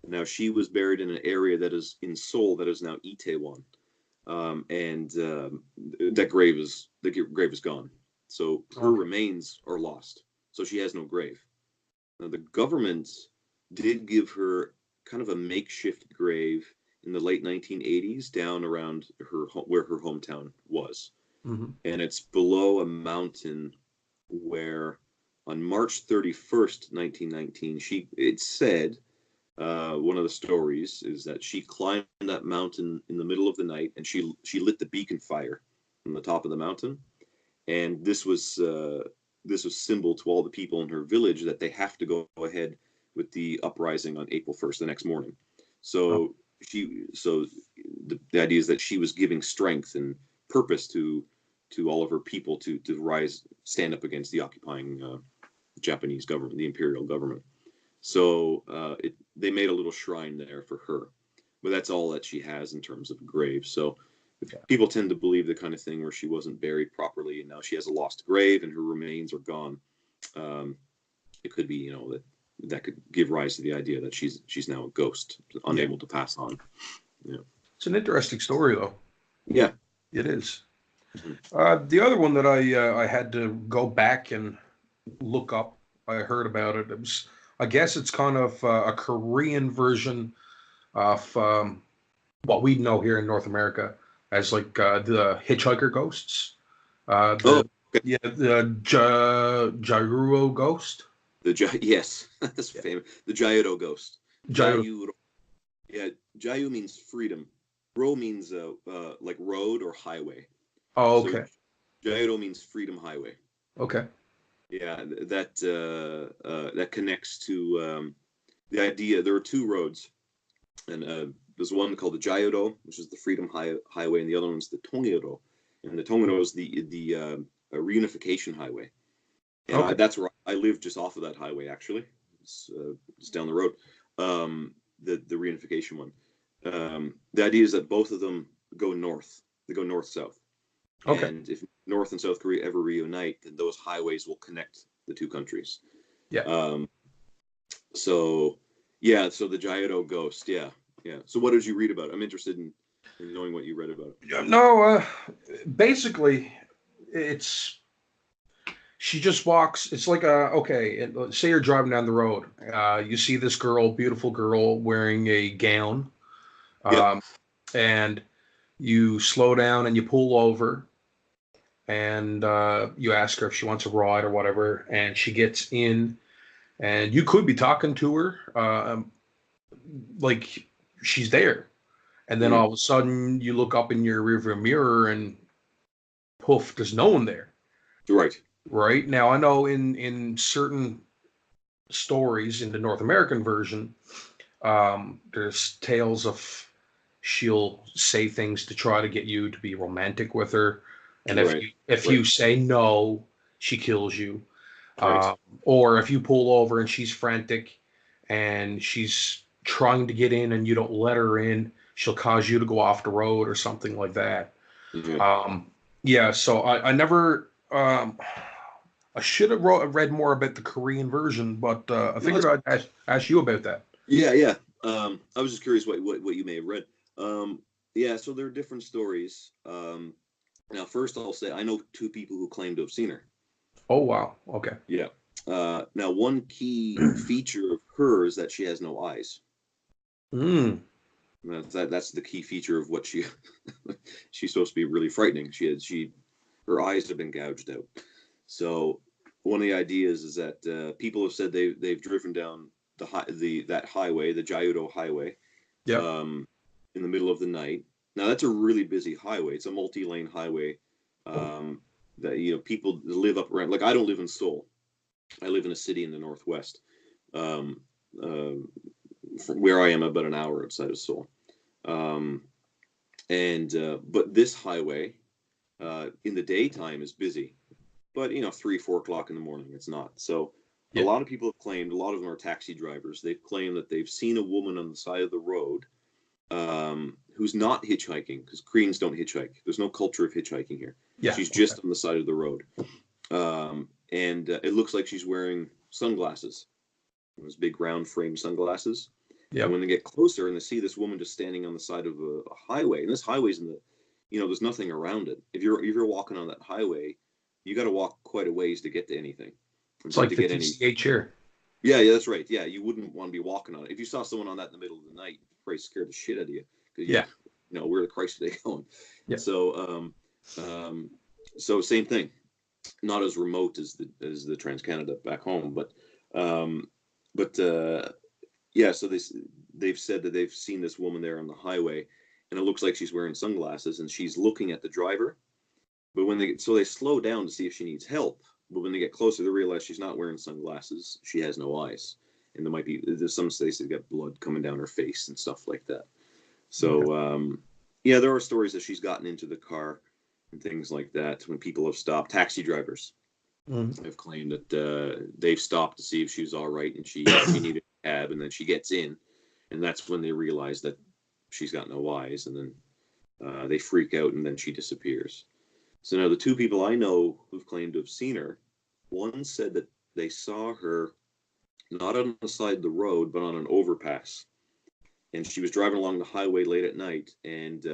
Now she was buried in an area that is in Seoul that is now Itaewon, and the grave is gone. So her remains are lost. So she has no grave. Now the government did give her kind of a makeshift grave in the late 1980s down around where her hometown was. Mm-hmm. And it's below a mountain where on March 31st, 1919, it said, one of the stories is that she climbed that mountain in the middle of the night and she lit the beacon fire on the top of the mountain. And this was symbol to all the people in her village that they have to go ahead with the uprising on April 1st, the next morning. So the idea is that she was giving strength and purpose to all of her people to stand up against the occupying Japanese government, the imperial government. So they made a little shrine there for her, but that's all that she has in terms of a grave. So people tend to believe the kind of thing where she wasn't buried properly and now she has a lost grave and her remains are gone. It could be, that that could give rise to the idea that she's now a ghost, unable to pass on. Yeah, It's an interesting story, though. yeah. It is. Mhm. The other one that I had to go back and look up, I heard about it. It was, I guess it's kind of a Korean version of what we know here in North America as like the hitchhiker ghosts. Oh, The okay. Yeah, the Jairuo ghost. Yes, that's Yeah, famous. The Jaido ghost. Jairuo. Jayu. Yeah, Jayu means freedom. Ro means like road or highway. Oh, So okay, Jaido means freedom highway. okay, Yeah, that connects to the idea. There are two roads, and there's one called the Jaido, which is the freedom highway, and the other one's the Tongyedo. And the Tongyedo is the reunification highway. And okay. that's where I live, just off of that highway. Actually, it's down the road. The reunification one. The idea is that both of them go north. They go north south. Okay. And if North and South Korea ever reunite, then those highways will connect the two countries. Yeah. Um, so yeah, so the Jaido ghost, yeah, yeah. So what did you read about it? I'm interested in knowing what you read about it. Yeah, no, basically, it's she just walks. It's like okay. Say you're driving down the road. You see this girl, beautiful girl, wearing a gown, Yep. um, and you slow down and you pull over, and you ask her if she wants a ride or whatever, and she gets in, and you could be talking to her, like she's there, and then Mm, all of a sudden you look up in your rearview mirror and poof, there's no one there. right. Right now, I know in certain stories in the North American version, there's tales of she'll say things to try to get you to be romantic with her, and Right. if Right. you say no, she kills you. Right. Or if you pull over and she's frantic and she's trying to get in and you don't let her in, she'll cause you to go off the road or something like that. Yeah. Um, yeah, so I never. I should have read more about the Korean version, but I No, figured I'd ask you about that. yeah, yeah. I was just curious what you may have read. Yeah, so there are different stories. Now, first I'll say I know two people who claim to have seen her. Oh wow, okay. Yeah. Now, one key feature of her is that she has no eyes. Mm, That's the key feature of what she's supposed to be really frightening. Her eyes have been gouged out. So one of the ideas is that people have said they've driven down that highway, the Jaiudo Highway, yep. um, in the middle of the night. Now that's a really busy highway. It's a multi-lane highway that people live up around. Like I don't live in Seoul. I live in a city in the northwest. Um, uh, from where I am, about an hour outside of Seoul. Um, and but this highway in the daytime is busy, but 3, 4 o'clock in the morning it's not. So a Yeah. lot of people have claimed, a lot of them are taxi drivers, they've claimed that they've seen a woman on the side of the road who's not hitchhiking, because Koreans don't hitchhike. There's no culture of hitchhiking here. Yeah. She's Okay. just on the side of the road, and it looks like she's wearing sunglasses, those big round frame sunglasses. And Yep. when they get closer and they see this woman just standing on the side of a highway, and this highway's there's nothing around it. If you're walking on that highway, you got to walk quite a ways to get to anything, It's to, like to the get any. TCH here. Yeah, yeah, that's right. Yeah, you wouldn't want to be walking on it. If you saw someone on that in the middle of the night, you'd probably scare the shit out of you because Yeah. where the Christ are they going? Yeah. So, so same thing. Not as remote as the Trans Canada back home, um, but yeah. So they've said that they've seen this woman there on the highway, and it looks like she's wearing sunglasses, and she's looking at the driver. But they slow down to see if she needs help. But when they get closer, they realize she's not wearing sunglasses. She has no eyes, and there's some states that got blood coming down her face and stuff like that. Okay. So yeah, there are stories that she's gotten into the car and things like that when people have stopped. Taxi drivers Mm. have claimed that they've stopped to see if she's all right, and she needed a cab, and then she gets in, and that's when they realize that she's got no eyes, and then they freak out, and then she disappears. So now the two people I know who've claimed to have seen her, one said that they saw her not on the side of the road, but on an overpass. And she was driving along the highway late at night, and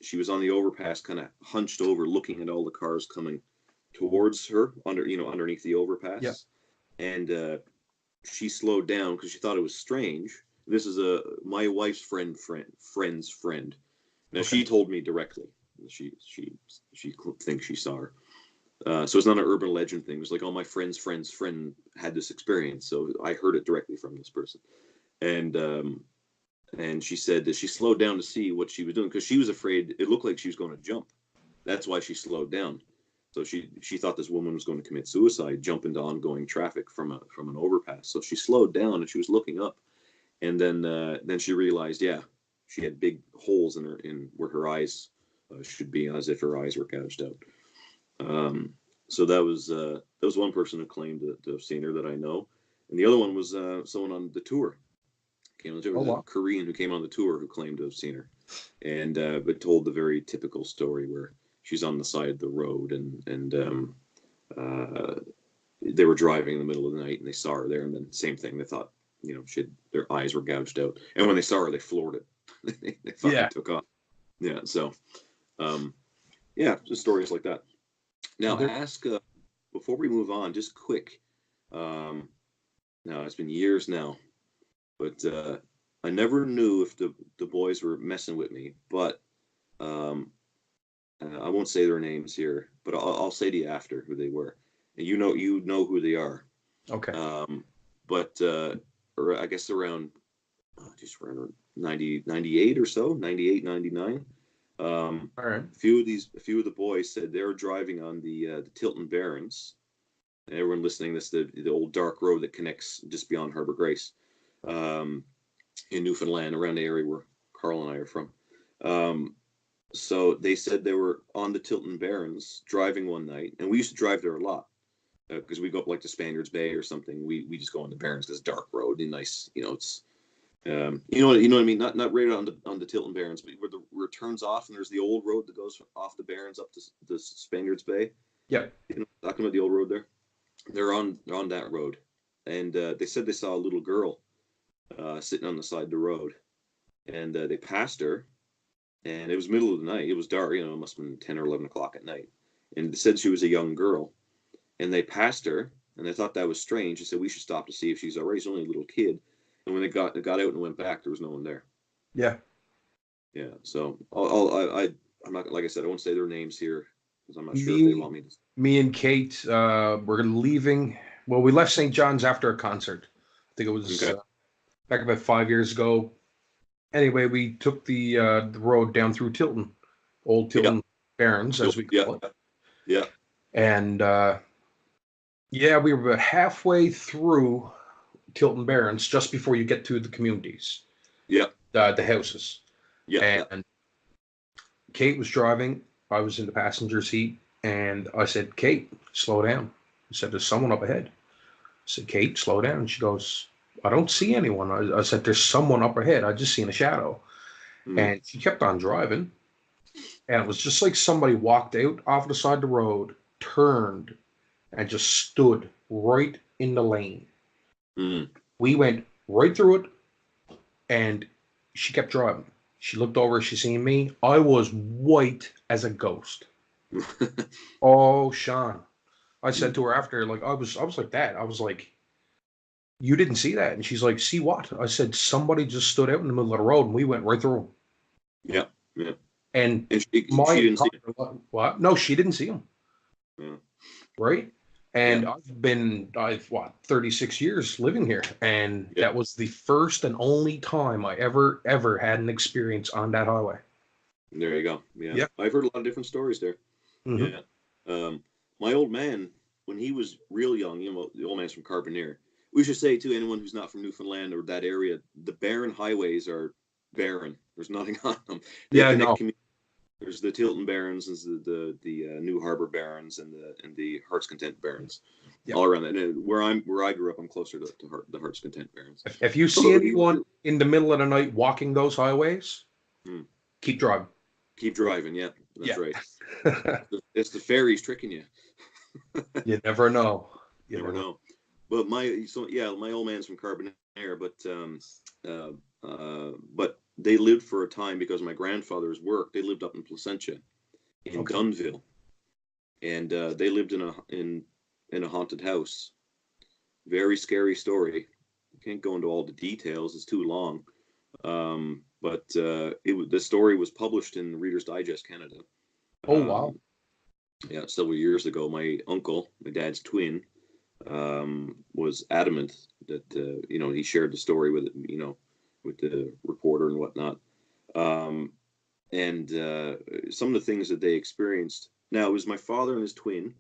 she was on the overpass, kind of hunched over, looking at all the cars coming towards her underneath the Yeah. overpass. And she slowed down because she thought it was strange. This is my wife's friend's friend. Now, Okay. she told me directly. She thinks she saw her. So it's not an urban legend thing. It was like, oh, my friend's friend had this experience, so I heard it directly from this person. And she said that she slowed down to see what she was doing because she was afraid. It looked like she was going to jump. That's why she slowed down. So she thought this woman was going to commit suicide, jump into ongoing traffic from an overpass. So she slowed down and she was looking up, and then she realized, yeah, she had big holes in where her eyes should be, as if her eyes were gouged out. So that was one person who claimed to have seen her that I know, and the other one was someone on the tour. Came on the tour. It was a Korean who came on the tour who claimed to have seen her, and but told the very typical story where she's on the side of the road and they were driving in the middle of the night and they saw her there, and then same thing. They thought, their eyes were gouged out, and when they saw her, they floored it. They thought Yeah. they took off. Yeah. So, just stories like that. Now, ask before we move on, just quick. Now it's been years now, but I never knew if the boys were messing with me. But I won't say their names here, but I'll say to you after who they were, and you know who they are. Okay. But I guess around 98 or so, 98, 99. All right. A few of the boys said they were driving on the Tilton Barrens, and everyone listening, this the old dark road that connects just beyond Harbor Grace, in Newfoundland, around the area where Carl and I are from. So they said they were on the Tilton Barrens driving one night, and we used to drive there a lot because we go up like to Spaniards Bay or something. We just go on the Barrens because it's dark road and nice, it's. You know what I mean? Not right on the Tilton Barrens, but where it turns off and there's the old road that goes off the Barrens up to the Spaniards Bay. Yep. Talking about the old road there. They're on that road, and they said they saw a little girl sitting on the side of the road, and they passed her, and it was middle of the night. It was dark. It must have been 10 or 11 o'clock at night, and they said she was a young girl, and they passed her, and they thought that was strange. They said we should stop to see if she's all right. She's only a little kid. And when they got out and went back, there was no one there. Yeah. Yeah. So I'm not, like I said, I won't say their names here because I'm not sure if they want me to. Me and Kate, we're leaving. Well, we left St. John's after a concert. I think it was back about 5 years ago. Anyway, we took the road down through Tilton, old Tilton Barrens, as we call it. Yeah. And we were about halfway through Tilton Barrens, just before you get to the communities. Yeah. The houses. Yeah. And Kate was driving. I was in the passenger seat. And I said, Kate, slow down. I said, there's someone up ahead. I said, Kate, slow down. She goes, I don't see anyone. I said, there's someone up ahead. I just seen a shadow. And she kept on driving. And it was just like somebody walked out off the side of the road, turned, and just stood right in the lane. We went right through it, and she kept driving. She looked over, she seen me. I was white as a ghost. Oh, Shawn. I said to her after, like, I was like that. I was like, you didn't see that? And she's like, see what? I said, somebody just stood out in the middle of the road, and we went right through them. Yeah. And she didn't see him. What? No, she didn't see him. Yeah. Right? And I've 36 years living here, and that was the first and only time I ever had an experience on that highway. There you go. Yeah. I've heard a lot of different stories there. Mm-hmm. Yeah. My old man, when he was real young, the old man's from Carbonear. We should say to anyone who's not from Newfoundland or that area, the barren highways are barren. There's nothing on them. There's the Tilton Barrens, and the New Harbor Barrens, and the Heart's Content Barrens, all around that. And where I grew up, I'm closer to the Heart's Content Barrens. If you see anyone in the middle of the night walking those highways, keep driving. Keep driving, yeah, that's right. It's the fairies tricking you. You never know. You never know. But my old man's from Carbonera, but they lived for a time because of my grandfather's work. They lived up in Placentia, in Okay. Dunville, and they lived in a haunted house. Very scary story. Can't go into all the details; it's too long. But the story was published in Reader's Digest Canada. Oh wow. Yeah, several years ago. My uncle, my dad's twin, was adamant that he shared the story with with the reporter and whatnot. Um, and some of the things that they experienced. Now it was my father and his twin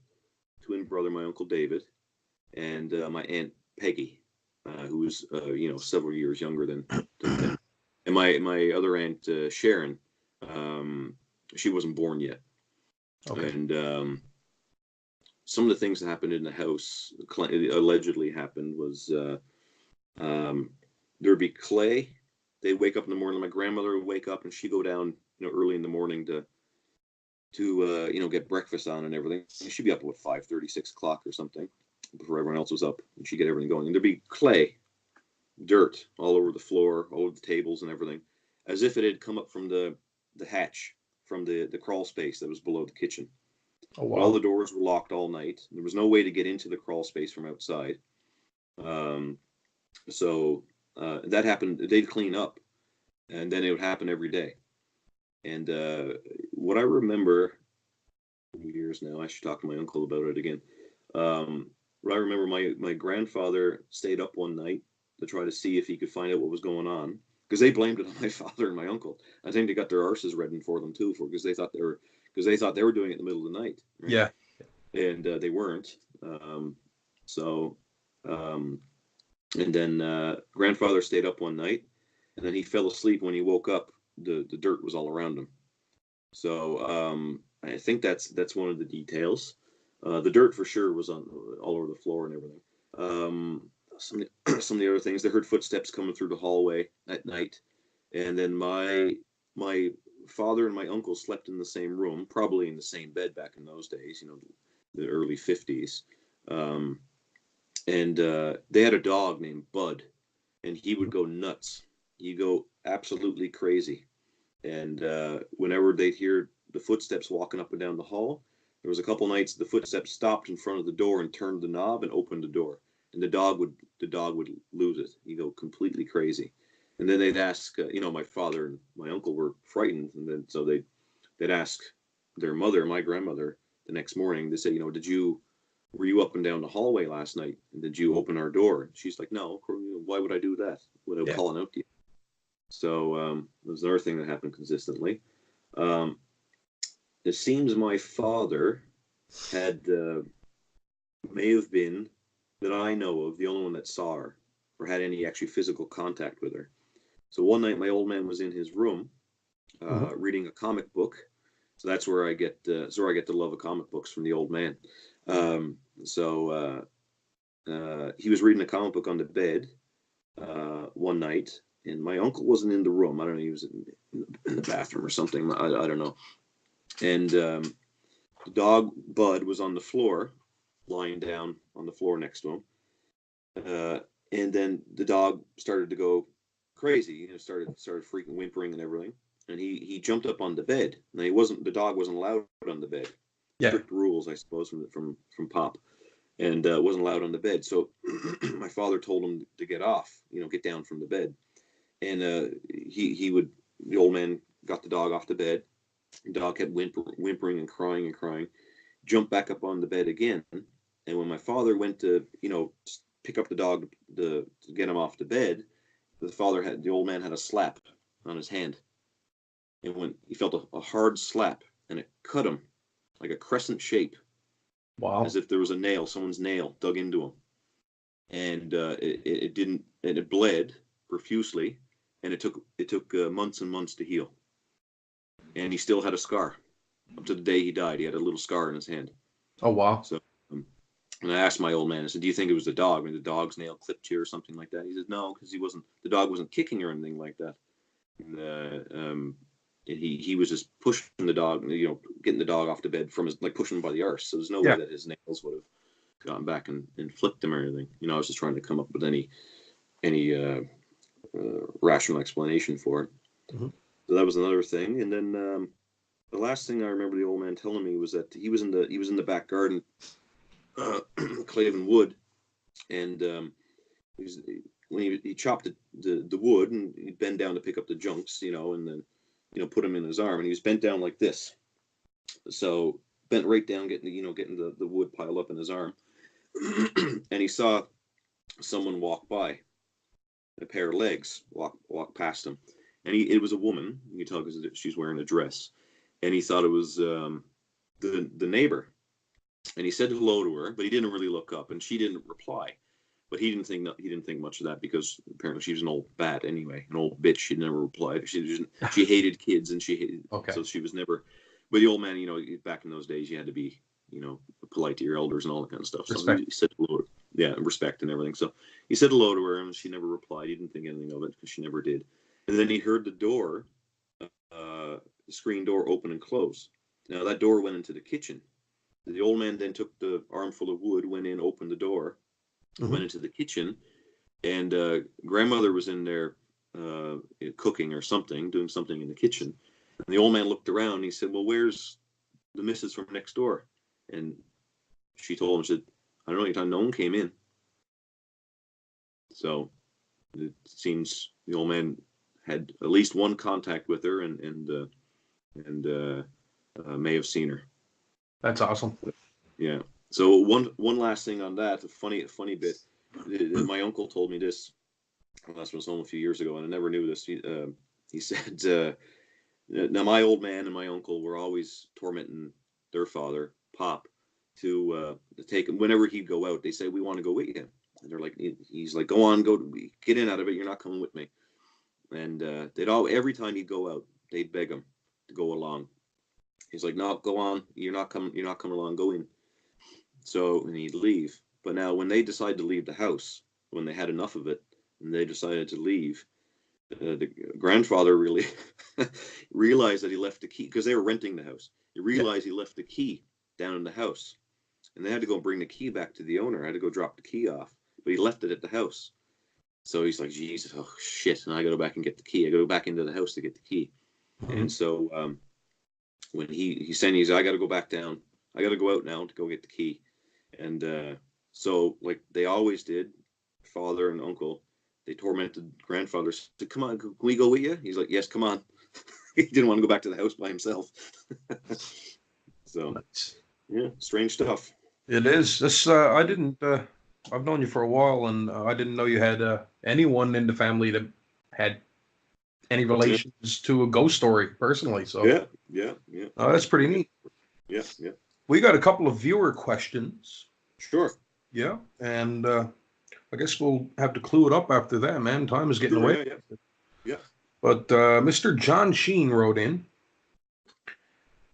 brother, my uncle David, and my aunt Peggy, who was several years younger than them, and my other aunt Sharon. She wasn't born yet, Okay. and some of the things that happened in the house allegedly happened was there'd be clay. They'd wake up in the morning. My grandmother would wake up and she'd go down, early in the morning to get breakfast on and everything. And she'd be up at 5:30, 6 o'clock or something before everyone else was up, and she'd get everything going. And there'd be clay, dirt all over the floor, all over the tables and everything, as if it had come up from the hatch from the crawl space that was below the kitchen. Oh But all wow. the doors were locked all night. There was no way to get into the crawl space from outside. Um, so that happened. They'd clean up, and then it would happen every day. And what I remember, years now, I should talk to my uncle about it again. What I remember, my grandfather stayed up one night to try to see if he could find out what was going on, because they blamed it on my father and my uncle. I think they got their arses reddened for them too, because they thought they were doing it in the middle of the night, right? Yeah. And they weren't. So, um, and then grandfather stayed up one night, and then he fell asleep. When he woke up, the dirt was all around him. So I think that's one of the details. The dirt for sure was on all over the floor and everything. Some of the other things, they heard footsteps coming through the hallway at night, and then my father and my uncle slept in the same room, probably in the same bed back in those days, the early 50s. And they had a dog named Bud, and he would go nuts. He'd go absolutely crazy. And whenever they'd hear the footsteps walking up and down the hall, there was a couple nights the footsteps stopped in front of the door and turned the knob and opened the door, and the dog would lose it. He'd go completely crazy. And then they'd ask, my father and my uncle were frightened, and then so they'd ask their mother, my grandmother, the next morning. They say, were you up and down the hallway last night? And did you open our door? And she's like, no. Why would I do that without Yeah. calling out to you? So there's another thing that happened consistently. Um, it seems my father had may have been, that I know of, the only one that saw her or had any actually physical contact with her. So one night my old man was in his room Mhm. reading a comic book. So that's where I get the love of comic books, from the old man. So he was reading a comic book on the bed one night, and my uncle wasn't in the room. I don't know, he was in the bathroom or something. I don't know. And the dog Bud was on the floor, lying down on the floor next to him. And then the dog started to go crazy. Started freaking whimpering and everything. And he jumped up on the bed. Now the dog wasn't allowed on the bed. Yeah. Strict rules, I suppose, from Pop, and wasn't allowed on the bed. So my father told him to get off, get down from the bed. And the old man got the dog off the bed. The dog kept whimpering and crying, jumped back up on the bed again. And when my father went to, pick up the dog to get him off the bed, the old man had a slap on his hand. And when he felt a hard slap, and it cut him like a crescent shape, as Wow. if there was someone's nail dug into him. And it didn't, and it bled profusely, and it took months and months to heal. And he still had a scar up to the day he died. He had a little scar in his hand. Oh wow. So, and I asked my old man, I said, "Do you think it was the dog? I mean, the dog's nail clipped you or something like that?" He said, "No, because the dog wasn't kicking or anything like that. And he was just pushing the dog, getting the dog off the bed from pushing him by the arse. So there's no way Yeah. that his nails would have gotten back and flipped him or anything. I was just trying to come up with any rational explanation for it. Mm-hmm. So that was another thing. And then the last thing I remember the old man telling me was that he was in the back garden, claving wood, and when he chopped the wood, and he'd bend down to pick up the junks, and then put them in his arm, and he was bent down like this, so bent right down, getting the wood piled up in his arm, and he saw someone walk by, a pair of legs walk past him, and it was a woman. You can tell because she's wearing a dress, and he thought it was the neighbor, and he said hello to her, but he didn't really look up, and she didn't reply. But he didn't think much of that, because apparently she was an old bat anyway, an old bitch. She never replied. She hated kids, and she hated, Okay. so she was never. But the old man, back in those days, you had to be, polite to your elders and all that kind of stuff. Respect. So he said hello, respect and everything. So he said hello to her, and she never replied. He didn't think anything of it because she never did. And then he heard the door, the screen door, open and close. Now that door went into the kitchen. The old man then took the armful of wood, went in, opened the door, went into the kitchen, and grandmother was in there cooking or something, doing something in the kitchen. And the old man looked around, and he said, "Well, where's the missus from next door?" And she told him, she said, "I don't know, no one came in." So it seems the old man had at least one contact with her, and may have seen her. That's awesome. Yeah. So one last thing on that, a funny bit. My uncle told me this last was home a few years ago, and I never knew this. He said, now my old man and my uncle were always tormenting their father, Pop, to take him whenever he'd go out. They say, "We want to go with you," and they're like, he's like, "Go on, get in out of it. You're not coming with me." And every time he'd go out, they'd beg him to go along. He's like, "No, go on. You're not coming along. Go in." So, and he'd leave. But now when they decided to leave the house, when they had enough of it, and they decided to leave, the grandfather really realized that he left the key, because they were renting the house. He realized he left the key down in the house, and they had to go bring the key back to the owner. I had to go drop the key off, but he left it at the house. So he's like, "Jesus, oh shit!" And I got to go back and get the key. I got to go back into the house to get the key. And so when he's saying, I got to go back down. I got to go out now to go get the key. And so, like they always did, father and uncle, they tormented grandfather. Said, "Come on, can we go with you?" He's like, "Yes, come on." He didn't want to go back to the house by himself. So, yeah, strange stuff. It is. This I didn't. I've known you for a while, and I didn't know you had anyone in the family that had any relations to a ghost story personally. So yeah. That's pretty neat. Yeah. We got a couple of viewer questions. Sure. Yeah, and I guess we'll have to clue it up after that, man. Time is getting away. Yeah. But Mr. John Sheen wrote in,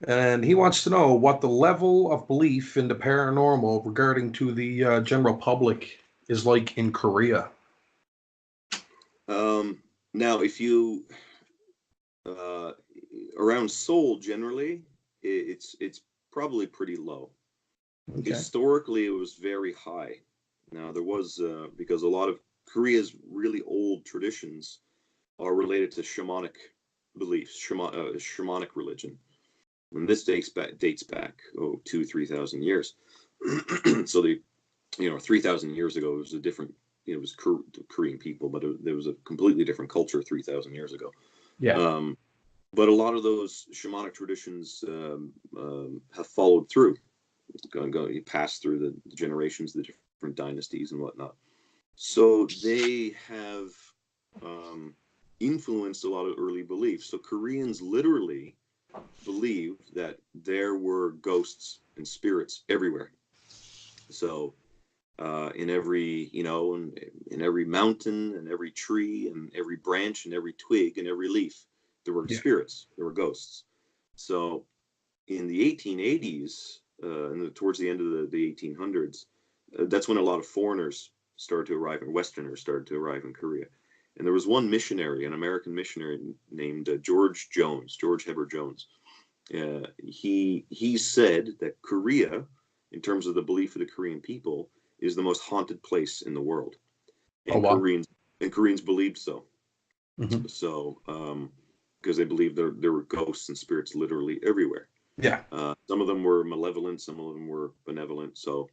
and he wants to know what the level of belief in the paranormal regarding to the general public is like in Korea. Now, if you around Seoul generally, it's probably pretty low. Okay. Historically, it was very high. Now there was because a lot of Korea's really old traditions are related to shamanic beliefs, shamanic religion, and this dates back 2,000-3,000 years. So 3,000 years ago it was a different, it was Korean people, but there was a completely different culture 3,000 years ago. Yeah. But a lot of those shamanic traditions have followed through. You pass through the generations, the different dynasties and whatnot. So they have influenced a lot of early beliefs. So Koreans literally believed that there were ghosts and spirits everywhere. So in every, in every mountain and every tree and every branch and every twig and every leaf, there were spirits, there were ghosts. So in the 1880s, and towards the end of the 1800s, that's when a lot of foreigners started to arrive, and Westerners started to arrive in Korea. And there was one missionary, an American missionary named George Heber Jones. He said that Korea in terms of the belief of the Korean people, is the most haunted place in the world. Oh And wow. Koreans believed so. Hmm. So, because they believed there were ghosts and spirits literally everywhere. Yeah. Some of them were malevolent, some of them were benevolent. So,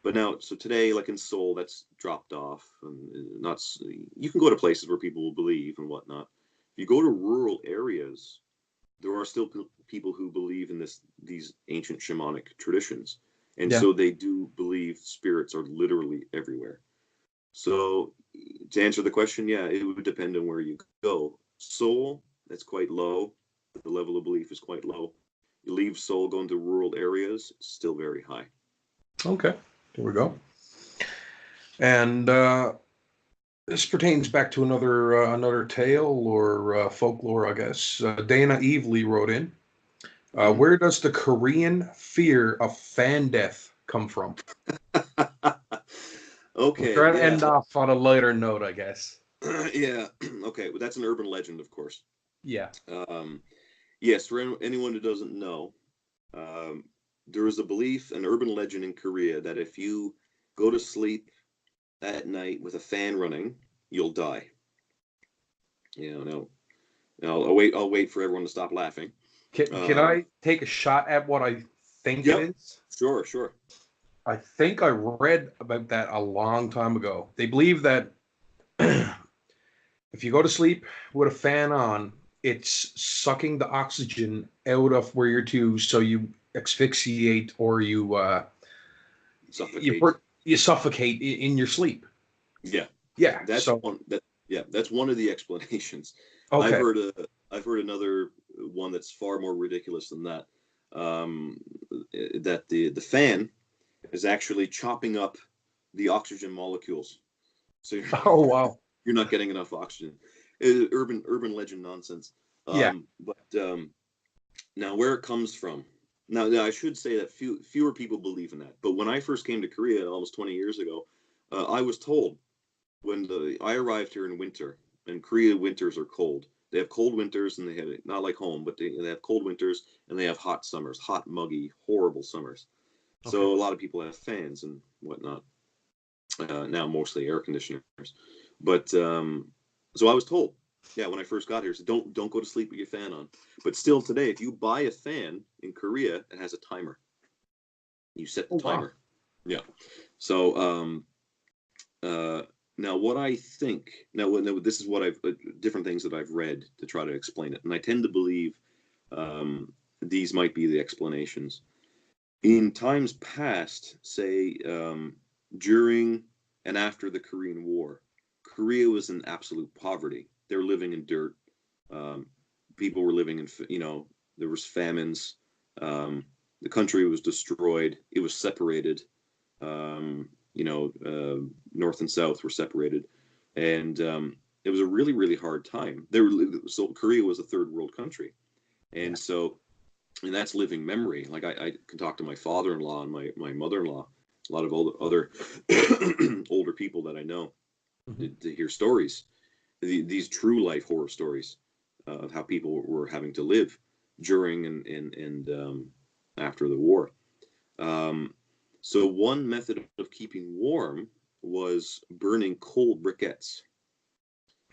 but now, so today, like in Seoul, that's dropped off, and not. You can go to places where people will believe and whatnot. If you go to rural areas, there are still people who believe in these ancient shamanic traditions, and Yeah. so they do believe spirits are literally everywhere. So to answer the question, yeah, it would depend on where you go. Seoul, that's quite low. The level of belief is quite low. You leave Seoul, go into rural areas, still very high. Okay. There we go. And this pertains back to another tale or folklore, I guess. Dana Evely wrote in. Mhm. Where does the Korean fear of fan death come from? We're Okay, trying to yeah, end off on a lighter note, I guess. yeah. Okay, well, that's an urban legend, of course. Yeah. Um, yes, for anyone who doesn't know, um, there is a belief, an urban legend in Korea, that if you go to sleep at night with a fan running, you'll die. You know, no, I'll wait for everyone to stop laughing. Can Um, I take a shot at what I think it yep, is? sure, sure. I think I read about that a long time ago. They believe that if you go to sleep with a fan on, it's sucking the oxygen out of where you're to, so you asphyxiate or you Suffocate. you suffocate in your sleep. Yeah, Yeah. that's So one. That's one of the explanations. I've okay. heard a I've heard another one that's far more ridiculous than that. Um, that the fan is actually chopping up the oxygen molecules, so Oh wow. you're not getting enough oxygen. Urban legend nonsense. Yeah. But now where it comes from. Now I should say that fewer people believe in that. But when I first came to Korea almost 20 years ago, I was told I arrived here in winter, and Korea winters are cold. They have cold winters, and they have not like home, but they have cold winters, and they have hot summers, hot, muggy, horrible summers. Okay. So a lot of people have fans and whatnot. Now mostly air conditioners, but so I was told, yeah, when I first got here, so don't go to sleep with your fan on. But still today, if you buy a fan in Korea, it has a timer. You set the Oh wow. timer. Yeah. So uh, now what I think this is what I've different things that I've read to try to explain it, and I tend to believe these might be the explanations. In times past, say during and after the Korean War, Korea was in absolute poverty. They were living in dirt. Um, People were living in, there was famines. The country was destroyed. It was separated. North and South were separated, and it was a really, really hard time. So Korea was a third world country, Yeah. and so and that's living memory. Like I can talk to my father-in-law and my mother-in-law, a lot of other older people that I know Hmm. to hear stories, these true life horror stories of how people were having to live during and after the war. Um, so one method of keeping warm was burning coal briquettes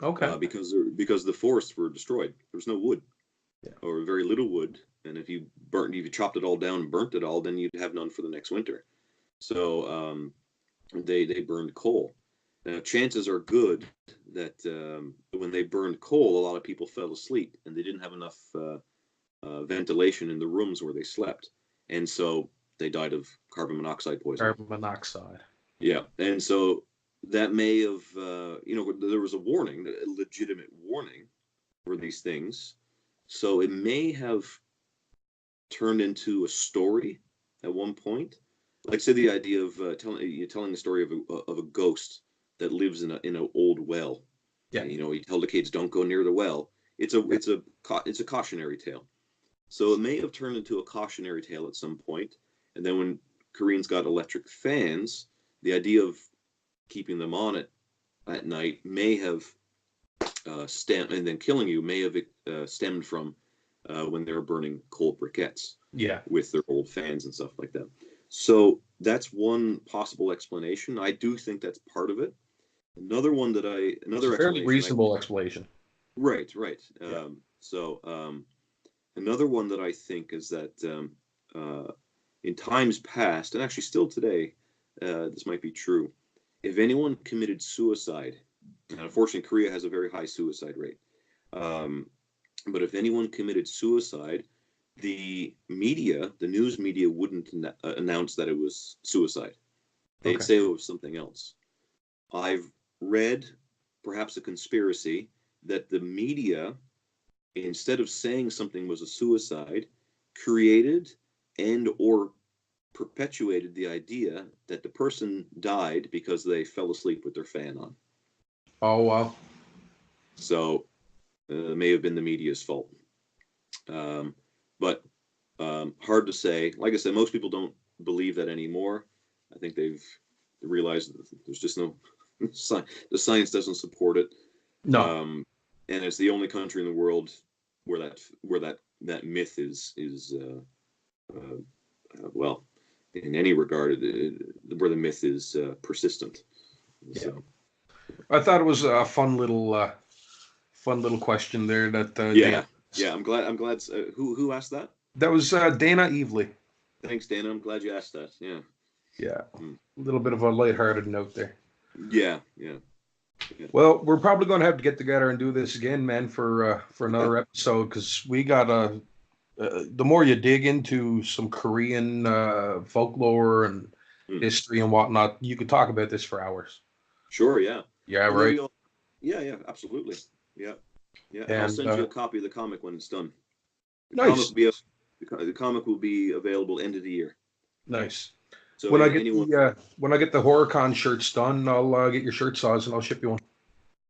Okay. because the forests were destroyed. There was no wood Yeah. or very little wood, and if you chopped it all down and burnt it all, then you'd have none for the next winter. So they burned coal. Now chances are good that when they burned coal, a lot of people fell asleep and they didn't have enough ventilation in the rooms where they slept, and so they died of carbon monoxide poisoning. Carbon monoxide. Yeah, and so that may have there was a warning, a legitimate warning for these things, so it may have turned into a story at one point. Like say the idea of telling the story of a ghost that lives in an old well. Yeah. And, you tell the kids don't go near the well. It's a Yeah. it's a cautionary tale. So it may have turned into a cautionary tale at some point. And then when Koreans got electric fans, the idea of keeping them on at night may have stemmed, and then killing you may have stemmed from when they were burning coal briquettes Yeah. with their old fans and stuff like that. So that's one possible explanation. I do think that's part of it. Another It's a fairly explanation. reasonable explanation. Right. Yeah. Another one that I think is that in times past, and actually still today, this might be true. If anyone committed suicide, and unfortunately Korea has a very high suicide rate, but if anyone committed suicide, the news media wouldn't announce that it was suicide. They'd say it was something else. I've read perhaps a conspiracy that the media, instead of saying something was a suicide, created and or perpetuated the idea that the person died because they fell asleep with their fan on. Oh, wow. So it may have been the media's fault. But hard to say. Like I said, most people don't believe that anymore. I think they've realized that there's just no the science doesn't support it. No. And it's the only country in the world where that myth is well, in any regard, where the myth is persistent. So. Yeah. I thought it was a fun little question there. That yeah. I'm glad. Who asked that? That was Dana Evely. Thanks, Dana. I'm glad you asked that. Yeah. Yeah. A little bit of a lighthearted note there. Yeah. Well, we're probably going to have to get together and do this again, man, for another episode, because we got the more you dig into some Korean folklore and history and whatnot, you could talk about this for hours. Sure. Yeah. Yeah. Well, right. Yeah. Absolutely. Yeah. And I'll send you a copy of the comic when it's done. Nice. The comic will be available end of the year. Nice. So when I get the HorrorCon shirts done, I'll get your shirt size and I'll ship you one.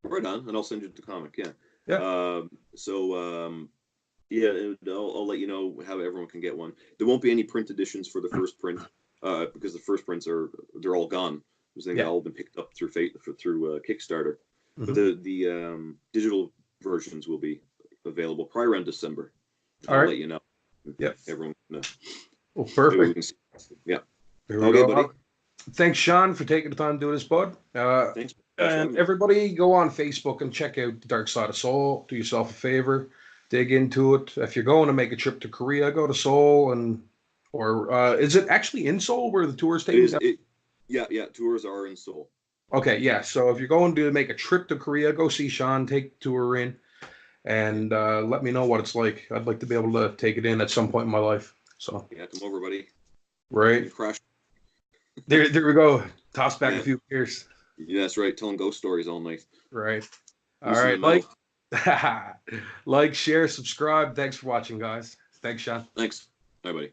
Right on, and I'll send you the comic. Yeah. Yeah. I'll let you know how everyone can get one. There won't be any print editions for the first print because the first prints they're all gone. They've all been picked up through Kickstarter. Mm-hmm. But the digital versions will be available probably around December. I'll let you know. Yeah. Everyone. Well, perfect. Yeah. There we go. Buddy. Thanks, Shawn, for taking the time to do this, bud. Thanks. And everybody go on Facebook and check out The Dark Side of Seoul. Do yourself a favor. Dig into it. If you're going to make a trip to Korea, go to Seoul. Or is it actually in Seoul where the tour is taking place? Yeah. Tours are in Seoul. Okay, yeah. So if you're going to make a trip to Korea, go see Shawn, take the tour in, and let me know what it's like. I'd like to be able to take it in at some point in my life. So yeah, come over, buddy. Right. Crash. There we go. Toss back a few beers. Yeah, that's right. Telling ghost stories all night. Right. All right. Like, share, subscribe. Thanks for watching, guys. Thanks, Shawn. Thanks. Bye, buddy.